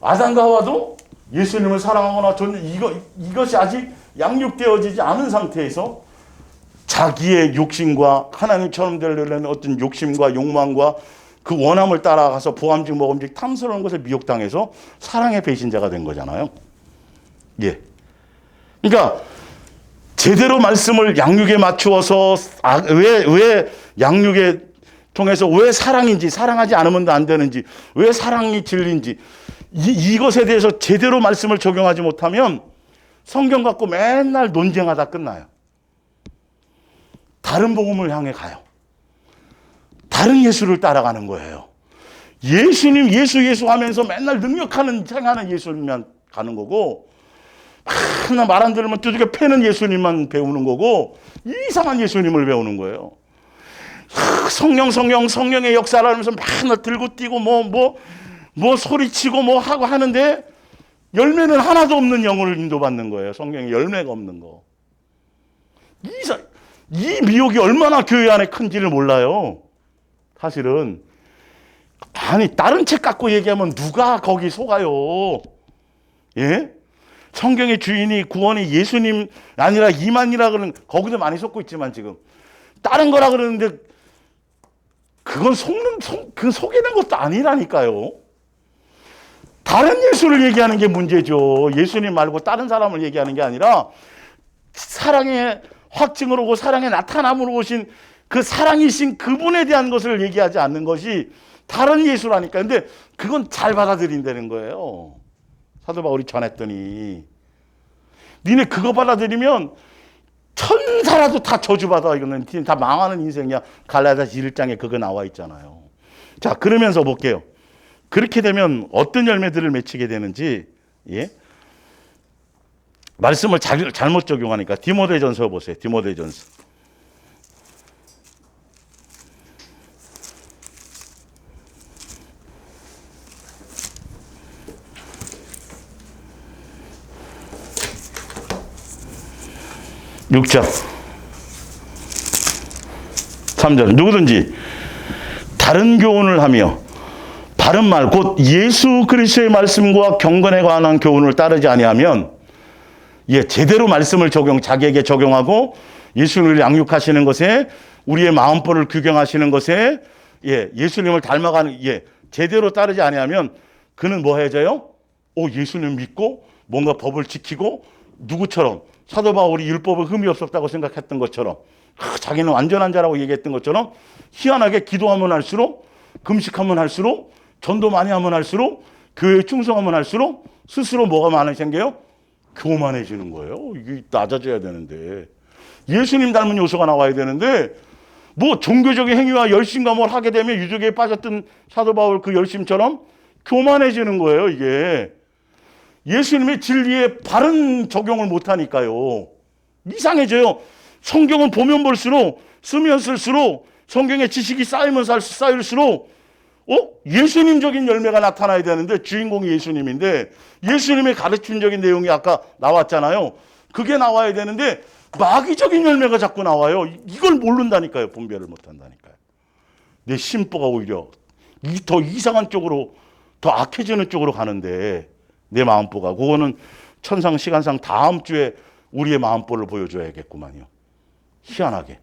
아담과 하와도 예수님을 사랑하거나 이것이 아직 양육되어지지 않은 상태에서 자기의 욕심과 하나님처럼 되려는 어떤 욕심과 욕망과 그 원함을 따라가서 보암직 먹음직 탐스러운 것에 미혹당해서 사랑의 배신자가 된 거잖아요. 예. 그러니까 제대로 말씀을 양육에 맞추어서 왜 양육에 통해서 왜 사랑인지, 사랑하지 않으면 안 되는지, 왜 사랑이 진리인지 이것에 대해서 제대로 말씀을 적용하지 못하면 성경 갖고 맨날 논쟁하다 끝나요. 다른 복음을 향해 가요. 다른 예수를 따라가는 거예요. 예수님 예수 하면서 맨날 능력하는 행하는 예수님만 가는 거고, 하나 말 안 들으면 두들겨 패는 예수님만 배우는 거고, 이상한 예수님을 배우는 거예요. 성령의 역사를 하면서 맨날 들고 뛰고 뭐 소리치고 뭐 하고 하는데 열매는 하나도 없는 영혼을 인도받는 거예요. 성경에 열매가 없는 거. 이 미혹이 얼마나 교회 안에 큰지를 몰라요. 사실은. 아니, 다른 책 갖고 얘기하면 누가 거기 속아요. 예? 성경의 주인이 구원이 예수님 아니라 이만이라 그러는, 거기도 많이 속고 있지만 지금 다른 거라 그러는데 그건 속이는 것도 아니라니까요. 다른 예수를 얘기하는 게 문제죠. 예수님 말고 다른 사람을 얘기하는 게 아니라 사랑의 확증으로 오고 사랑의 나타남으로 오신 그 사랑이신 그분에 대한 것을 얘기하지 않는 것이 다른 예수라니까. 근데 그건 잘 받아들인다는 거예요. 사도 바울이 전했더니, 니네 그거 받아들이면 천사라도 다 저주받아. 이거는 다 망하는 인생이야. 갈라디아서 1장에 그거 나와 있잖아요. 자, 그러면서 볼게요. 그렇게 되면 어떤 열매들을 맺히게 되는지, 예? 말씀을 잘못 적용하니까 디모데전서 보세요. 디모데전서. (6장) 3절. 누구든지 다른 교훈을 하며 바른 말 곧 예수 그리스도의 말씀과 경건에 관한 교훈을 따르지 아니하면, 제대로 말씀을 자기에게 적용하고 예수님을 양육하시는 것에, 우리의 마음법을 규경하시는 것에, 예수님을 닮아가는, 제대로 따르지 아니하면 그는 뭐 해져요? 예수님 믿고 뭔가 법을 지키고 누구처럼, 사도 바울이 율법은 흠이 없었다고 생각했던 것처럼, 자기는 완전한 자라고 얘기했던 것처럼 희한하게 기도하면 할수록, 금식하면 할수록, 전도 많이 하면 할수록, 교회에 충성하면 할수록 스스로 뭐가 많이 생겨요? 교만해지는 거예요. 이게 낮아져야 되는데, 예수님 닮은 요소가 나와야 되는데, 뭐 종교적인 행위와 열심과 뭘 하게 되면 유혹에 빠졌던 사도 바울 그 열심처럼 교만해지는 거예요. 이게 예수님의 진리에 바른 적용을 못하니까요. 이상해져요. 성경은 보면 볼수록, 쓰면 쓸수록, 성경의 지식이 쌓이면 쌓일수록 예수님적인 열매가 나타나야 되는데, 주인공이 예수님인데 예수님의 가르침적인 내용이 아까 나왔잖아요. 그게 나와야 되는데 마귀적인 열매가 자꾸 나와요. 이걸 모른다니까요. 분별을 못한다니까요. 내 심보가 오히려 더 이상한 쪽으로, 더 악해지는 쪽으로 가는데, 내 마음보가, 그거는 천상 시간상 다음 주에 우리의 마음보를 보여줘야겠구만요. 희한하게.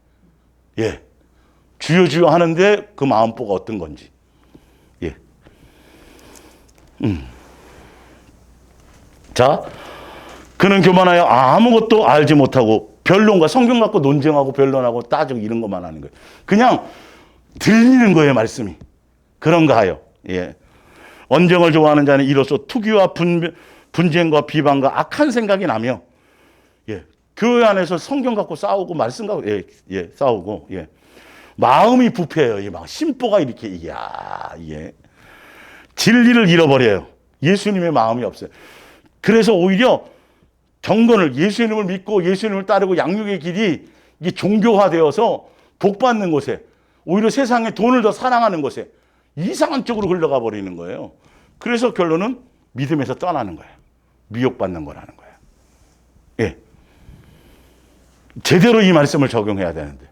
주여 하는데 그 마음보가 어떤 건지. 자, 그는 교만하여 아무것도 알지 못하고 변론과, 성경 갖고 논쟁하고 변론하고 따지고 이런 것만 하는 거예요. 그냥 들리는 거예요, 말씀이. 그런가 하여. 언쟁을 좋아하는 자는 이로써 투기와 분쟁과 비방과 악한 생각이 나며, 교회 안에서 성경 갖고 싸우고 말씀 갖고 싸우고, 마음이 부패해요. 막 심보가 이렇게, 진리를 잃어버려요. 예수님의 마음이 없어요. 그래서 오히려 경건을, 예수님을 믿고 예수님을 따르고 양육의 길이 이게 종교화되어서 복받는 곳에, 오히려 세상의 돈을 더 사랑하는 곳에 이상한 쪽으로 흘러가 버리는 거예요. 그래서 결론은 믿음에서 떠나는 거예요. 미혹받는 거라는 거예요. 예. 제대로 이 말씀을 적용해야 되는데.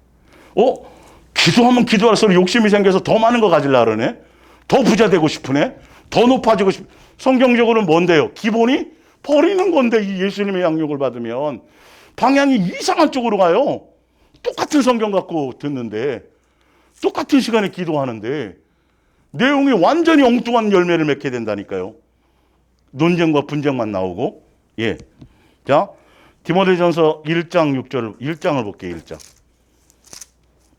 기도하면 기도할수록 욕심이 생겨서 더 많은 거 가지려고 그러네. 더 부자 되고 싶으네. 더 높아지고 싶. 성경적으로는 뭔데요? 기본이 버리는 건데, 이 예수님의 양육을 받으면 방향이 이상한 쪽으로 가요. 똑같은 성경 갖고 듣는데, 똑같은 시간에 기도하는데 내용이 완전히 엉뚱한 열매를 맺게 된다니까요. 논쟁과 분쟁만 나오고. 예. 자, 디모데전서 1장 6절, 1장을 볼게요.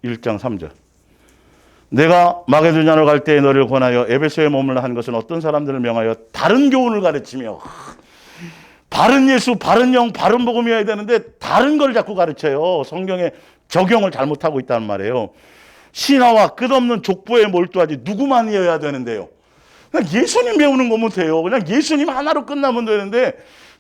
1장 3절. 내가 마게도냐로 갈 때에 너를 권하여 에베소에 머물러 한 것은 어떤 사람들을 명하여 다른 교훈을 가르치며, 바른 예수, 바른 영, 바른 복음이어야 되는데 다른 걸 자꾸 가르쳐요. 성경에 적용을 잘못하고 있다는 말이에요. 신화와 끝없는 족보에 몰두하지 누구만이어야 되는데요. 그냥 예수님 배우는 거면 돼요. 그냥 예수님 하나로 끝나면 되는데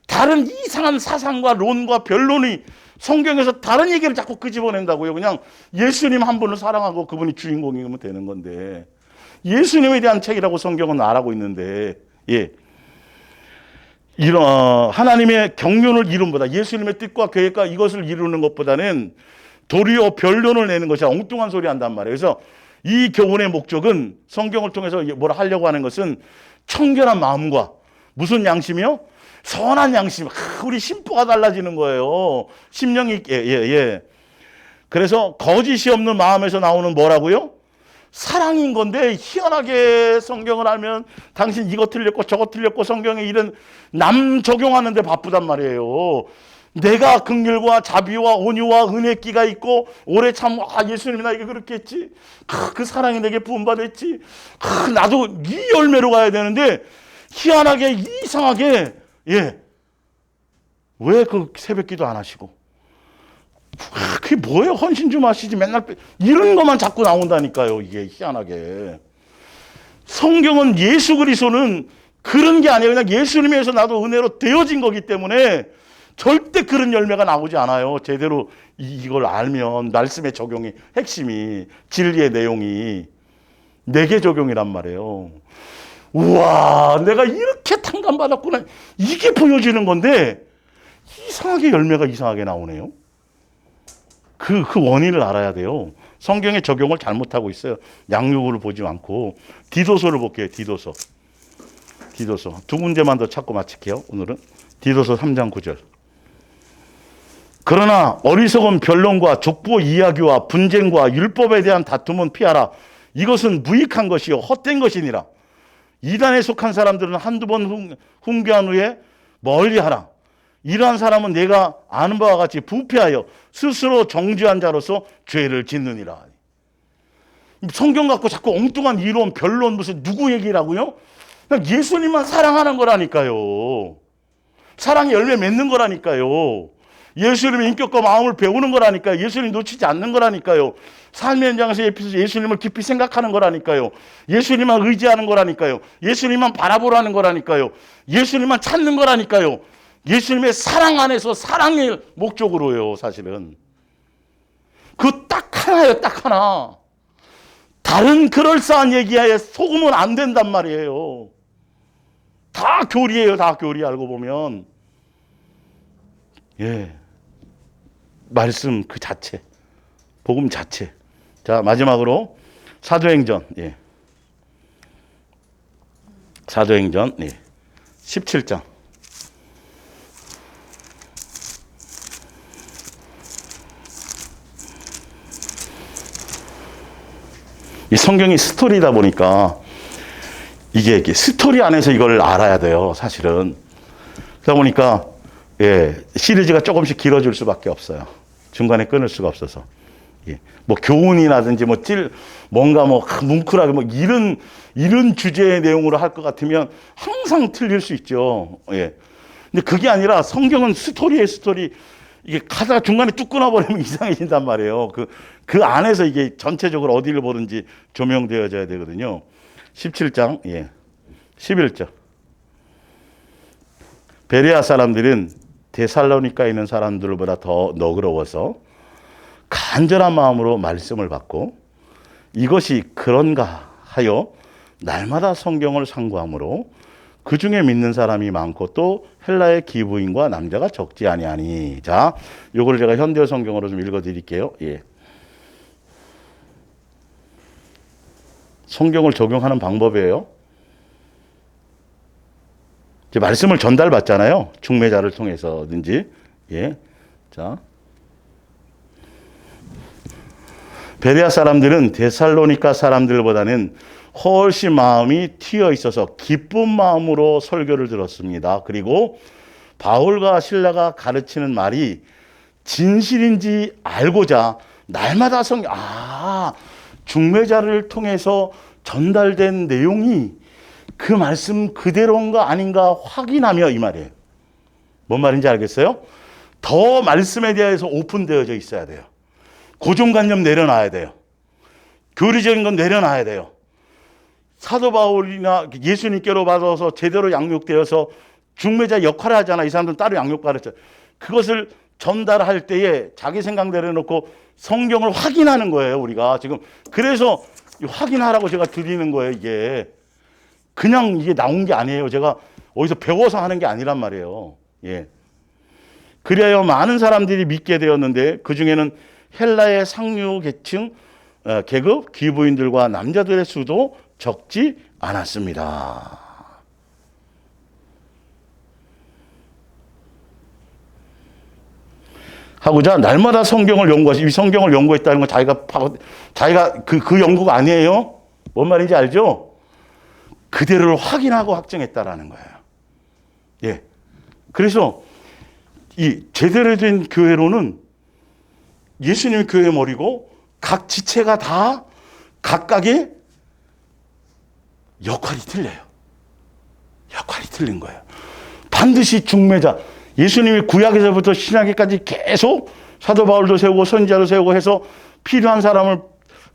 다른 이상한 사상과 론과 변론이 성경에서 다른 얘기를 자꾸 끄집어낸다고요. 그냥 예수님 한 분을 사랑하고 그분이 주인공이면 되는 건데, 예수님에 대한 책이라고 성경은 말하고 있는데, 예. 이런 하나님의 경륜을 이룬보다, 예수님의 뜻과 계획과 이것을 이루는 것보다는 도리어 변론을 내는 것이 엉뚱한 소리 한단 말이에요. 그래서 이 교훈의 목적은, 성경을 통해서 뭘 하려고 하는 것은 청결한 마음과 무슨 양심이요? 선한 양심. 우리 심보가 달라지는 거예요. 심령이. 예. 그래서 거짓이 없는 마음에서 나오는 뭐라고요? 사랑인 건데, 희한하게 성경을 알면 당신 이거 틀렸고 저거 틀렸고 성경에 이런 남 적용하는 데 바쁘단 말이에요. 내가 긍휼과 자비와 온유와 은혜끼가 있고 오래 참, 예수님이 나에게 그렇게 했지. 그 사랑이 내게 부음받았지. 나도 이 열매로 가야 되는데 희한하게 이상하게, 예, 왜 그 새벽기도 안 하시고, 그게 뭐예요? 헌신 좀 하시지, 맨날 이런 것만 자꾸 나온다니까요. 이게 희한하게. 성경은, 예수 그리스도는 그런 게 아니에요. 그냥 예수님에서 나도 은혜로 되어진 거기 때문에 절대 그런 열매가 나오지 않아요. 제대로 이걸 알면, 말씀의 적용이, 핵심이, 진리의 내용이 내게 적용이란 말이에요. 우와, 내가 이렇게 탕감받았구나. 이게 보여지는 건데 이상하게 열매가 이상하게 나오네요. 그 원인을 알아야 돼요. 성경의 적용을 잘못하고 있어요. 양육을 보지 않고. 디도서를 볼게요. 디도서 두 군데만 더 찾고 마칠게요. 오늘은 디도서 3장 9절. 그러나 어리석은 변론과 족보 이야기와 분쟁과 율법에 대한 다툼은 피하라. 이것은 무익한 것이요 헛된 것이니라. 이단에 속한 사람들은 한두 번 훈계한 후에 멀리하라. 이러한 사람은 내가 아는 바와 같이 부패하여 스스로 정죄한 자로서 죄를 짓느니라. 성경 갖고 자꾸 엉뚱한 이론, 변론, 무슨 누구 얘기라고요? 그냥 예수님만 사랑하는 거라니까요. 사랑의 열매 맺는 거라니까요. 예수님의 인격과 마음을 배우는 거라니까요. 예수님 놓치지 않는 거라니까요. 삶의 현장에서 예수님을 깊이 생각하는 거라니까요. 예수님만 의지하는 거라니까요. 예수님만 바라보라는 거라니까요. 예수님만 찾는 거라니까요. 예수님의 사랑 안에서 사랑의 목적으로요. 사실은 그 딱 하나예요. 딱 하나. 다른 그럴싸한 얘기에 속으면 안 된단 말이에요. 다 교리예요. 다 교리. 알고 보면, 예, 말씀 그 자체, 복음 자체. 자, 마지막으로 사도행전, 예, 사도행전, 예, 17장. 이 성경이 스토리다 보니까 이게 스토리 안에서 이걸 알아야 돼요. 사실은. 그러다 보니까, 예, 시리즈가 조금씩 길어질 수밖에 없어요. 중간에 끊을 수가 없어서. 예, 뭐 교훈이라든지 뭔가 뭉클하게 이런 주제의 내용으로 할 것 같으면 항상 틀릴 수 있죠. 예. 근데 그게 아니라 성경은 스토리의 스토리. 이게 가다가 중간에 뚝 끊어버리면 이상해진단 말이에요. 그 안에서 이게 전체적으로 어디를 보든지 조명되어져야 되거든요. 17장, 예, 11절. 베레아 사람들은 데살로니카에 있는 사람들보다 더 너그러워서 간절한 마음으로 말씀을 받고 이것이 그런가 하여 날마다 성경을 상고함으로 그 중에 믿는 사람이 많고 또 헬라의 기부인과 남자가 적지 아니하니. 자, 요걸 제가 현대어 성경으로 좀 읽어 드릴게요. 예. 성경을 적용하는 방법이에요. 이제 말씀을 전달받잖아요. 중매자를 통해서든지. 예. 자. 베레아 사람들은 데살로니가 사람들보다는 훨씬 마음이 튀어 있어서 기쁜 마음으로 설교를 들었습니다. 그리고 바울과 실라가 가르치는 말이 진실인지 알고자 날마다 중매자를 통해서 전달된 내용이 그 말씀 그대로인가 아닌가 확인하며, 이 말이에요. 뭔 말인지 알겠어요? 더 말씀에 대해서 오픈되어져 있어야 돼요. 고정관념 내려놔야 돼요. 교리적인 건 내려놔야 돼요. 사도 바울이나 예수님께로 받아서 제대로 양육되어서 중매자 역할을 하잖아. 이 사람들은 따로 양육 가르쳐. 그것을 전달할 때에 자기 생각 내려놓고 성경을 확인하는 거예요, 우리가 지금. 그래서 확인하라고 제가 드리는 거예요, 이게. 그냥 이게 나온 게 아니에요. 제가 어디서 배워서 하는 게 아니란 말이에요. 예. 그래야 많은 사람들이 믿게 되었는데 그 중에는 헬라의 상류 계층, 계급, 기부인들과 남자들의 수도 적지 않았습니다. 하고자 날마다 성경을 연구하시. 이 성경을 연구했다는 건 자기가 그 연구가 아니에요. 뭔 말인지 알죠? 그대로를 확인하고 확정했다라는 거예요. 예. 그래서 이 제대로 된 교회로는 예수님이 교회 머리고 각 지체가 다 각각의 역할이 틀려요. 역할이 틀린 거예요. 반드시 중매자. 예수님이 구약에서부터 신약에까지 계속 사도 바울도 세우고 선지자도 세우고 해서 필요한 사람을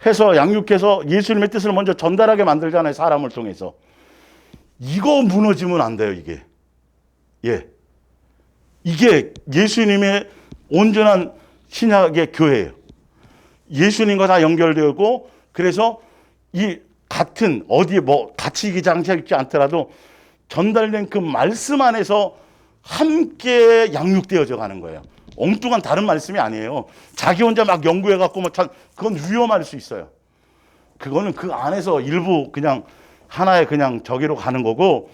해서 양육해서 예수님의 뜻을 먼저 전달하게 만들잖아요. 사람을 통해서. 이거 무너지면 안 돼요, 이게. 예. 이게 예수님의 온전한 신약의 교회예요. 예수님과 다 연결되고, 그래서 이 같은 어디에 같이 장치하지 않더라도 전달된 그 말씀 안에서 함께 양육되어져 가는 거예요. 엉뚱한 다른 말씀이 아니에요. 자기 혼자 막 연구해갖고 그건 위험할 수 있어요. 그거는 그 안에서 일부 그냥 하나의 그냥 저기로 가는 거고,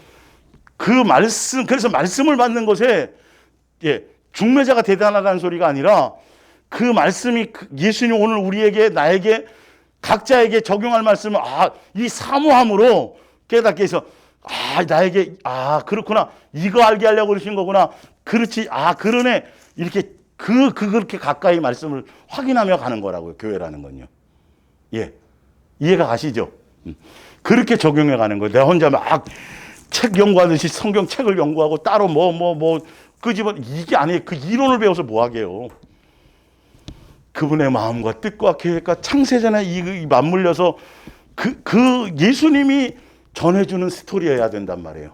그 말씀, 그래서 말씀을 받는 것에, 예, 중매자가 대단하다는 소리가 아니라 그 말씀이 예수님 오늘 우리에게, 나에게, 각자에게 적용할 말씀을, 이 사모함으로 깨닫게 해서, 나에게, 그렇구나. 이거 알게 하려고 그러신 거구나. 그렇지. 그러네. 이렇게, 그렇게 가까이 말씀을 확인하며 가는 거라고요. 교회라는 건요. 예. 이해가 가시죠? 그렇게 적용해 가는 거예요. 내가 혼자 막 책 연구하듯이 성경 책을 연구하고 따로 끄집어, 이게 아니에요. 그 이론을 배워서 뭐 하게요. 그분의 마음과 뜻과 계획과 창세전에 이 맞물려서 그 예수님이 전해주는 스토리여야 된단 말이에요.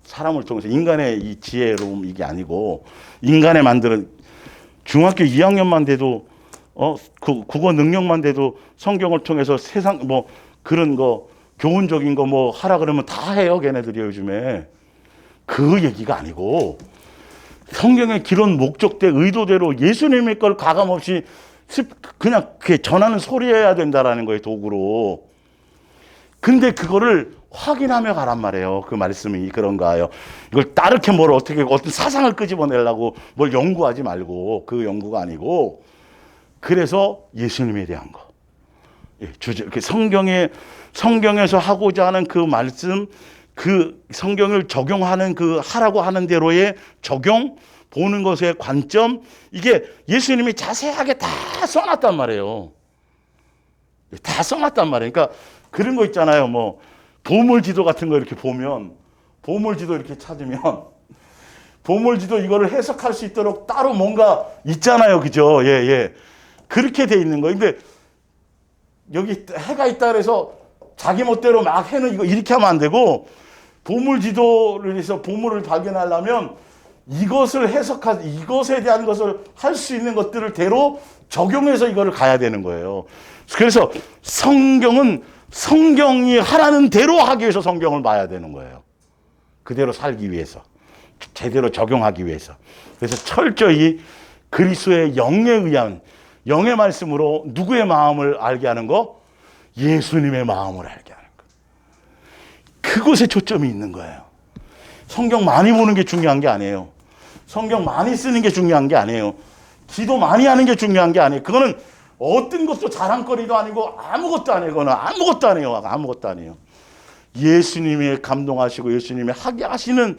사람을 통해서 인간의 이 지혜로움 이게 아니고, 인간의 만드는 중학교 2학년만 돼도 국어 능력만 돼도 성경을 통해서 세상 그런 거 교훈적인 거 하라 그러면 다 해요, 걔네들이 요즘에. 그 얘기가 아니고 성경의 기론 목적대 의도대로 예수님의 걸 가감없이 그냥 전하는 소리여야 된다라는 거예요, 도구로. 근데 그거를 확인하며 가란 말이에요. 그 말씀이 그런가요? 이걸 따르게 어떤 사상을 끄집어내려고 뭘 연구하지 말고, 그 연구가 아니고, 그래서 예수님에 대한 거. 예, 성경에서 하고자 하는 그 말씀, 그 성경을 적용하는 하라고 하는 대로의 적용, 보는 것의 관점, 이게 예수님이 자세하게 다 써놨단 말이에요. 다 써놨단 말이에요. 그러니까 그런 거 있잖아요. 보물지도 같은 거 이렇게 보면, 보물지도 이렇게 찾으면, 보물지도 이거를 해석할 수 있도록 따로 뭔가 있잖아요. 그죠? 예, 예. 그렇게 돼 있는 거예요. 근데 여기 해가 있다 그래서 자기 멋대로 막 해는 이거 이렇게 하면 안 되고, 보물 지도를 해서 보물을 발견하려면 이것을 이것에 대한 것을 할 수 있는 것들을 대로 적용해서 이거를 가야 되는 거예요. 그래서 성경은 성경이 하라는 대로 하기 위해서 성경을 봐야 되는 거예요. 그대로 살기 위해서. 제대로 적용하기 위해서. 그래서 철저히 그리스도의 영에 의한 영의 말씀으로 누구의 마음을 알게 하는 거? 예수님의 마음을 알게 하는 거. 그곳에 초점이 있는 거예요. 성경 많이 보는 게 중요한 게 아니에요. 성경 많이 쓰는 게 중요한 게 아니에요. 기도 많이 하는 게 중요한 게 아니에요. 그거는 어떤 것도 자랑거리도 아니고 아무것도 아니에요. 그거는 아무것도 아니에요. 아무것도 아니에요. 예수님이 감동하시고 예수님이 하게 하시는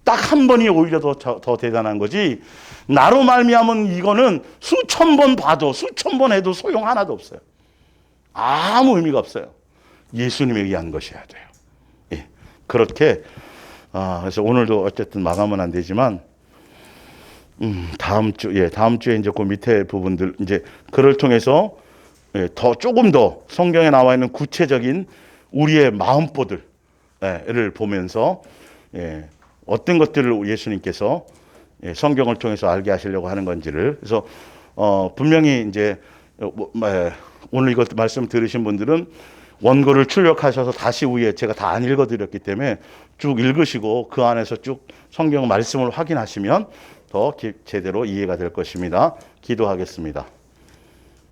딱 한 번이 오히려 더 대단한 거지. 나로 말미암은 이거는 수천 번 봐도 수천 번 해도 소용 하나도 없어요. 아무 의미가 없어요. 예수님에 의한 것이어야 돼요. 예. 그렇게 그래서 오늘도 어쨌든 마감은 안 되지만 다음 주에 이제 그 밑에 부분들 이제 그를 통해서 조금 더 성경에 나와 있는 구체적인 우리의 마음보들을 보면서 어떤 것들을 예수님께서 성경을 통해서 알게 하시려고 하는 건지를 그래서 분명히 이제 오늘 이것 말씀 들으신 분들은 원고를 출력하셔서 다시 후에 제가 다 안 읽어드렸기 때문에 쭉 읽으시고 그 안에서 쭉 성경 말씀을 확인하시면 더 제대로 이해가 될 것입니다. 기도하겠습니다.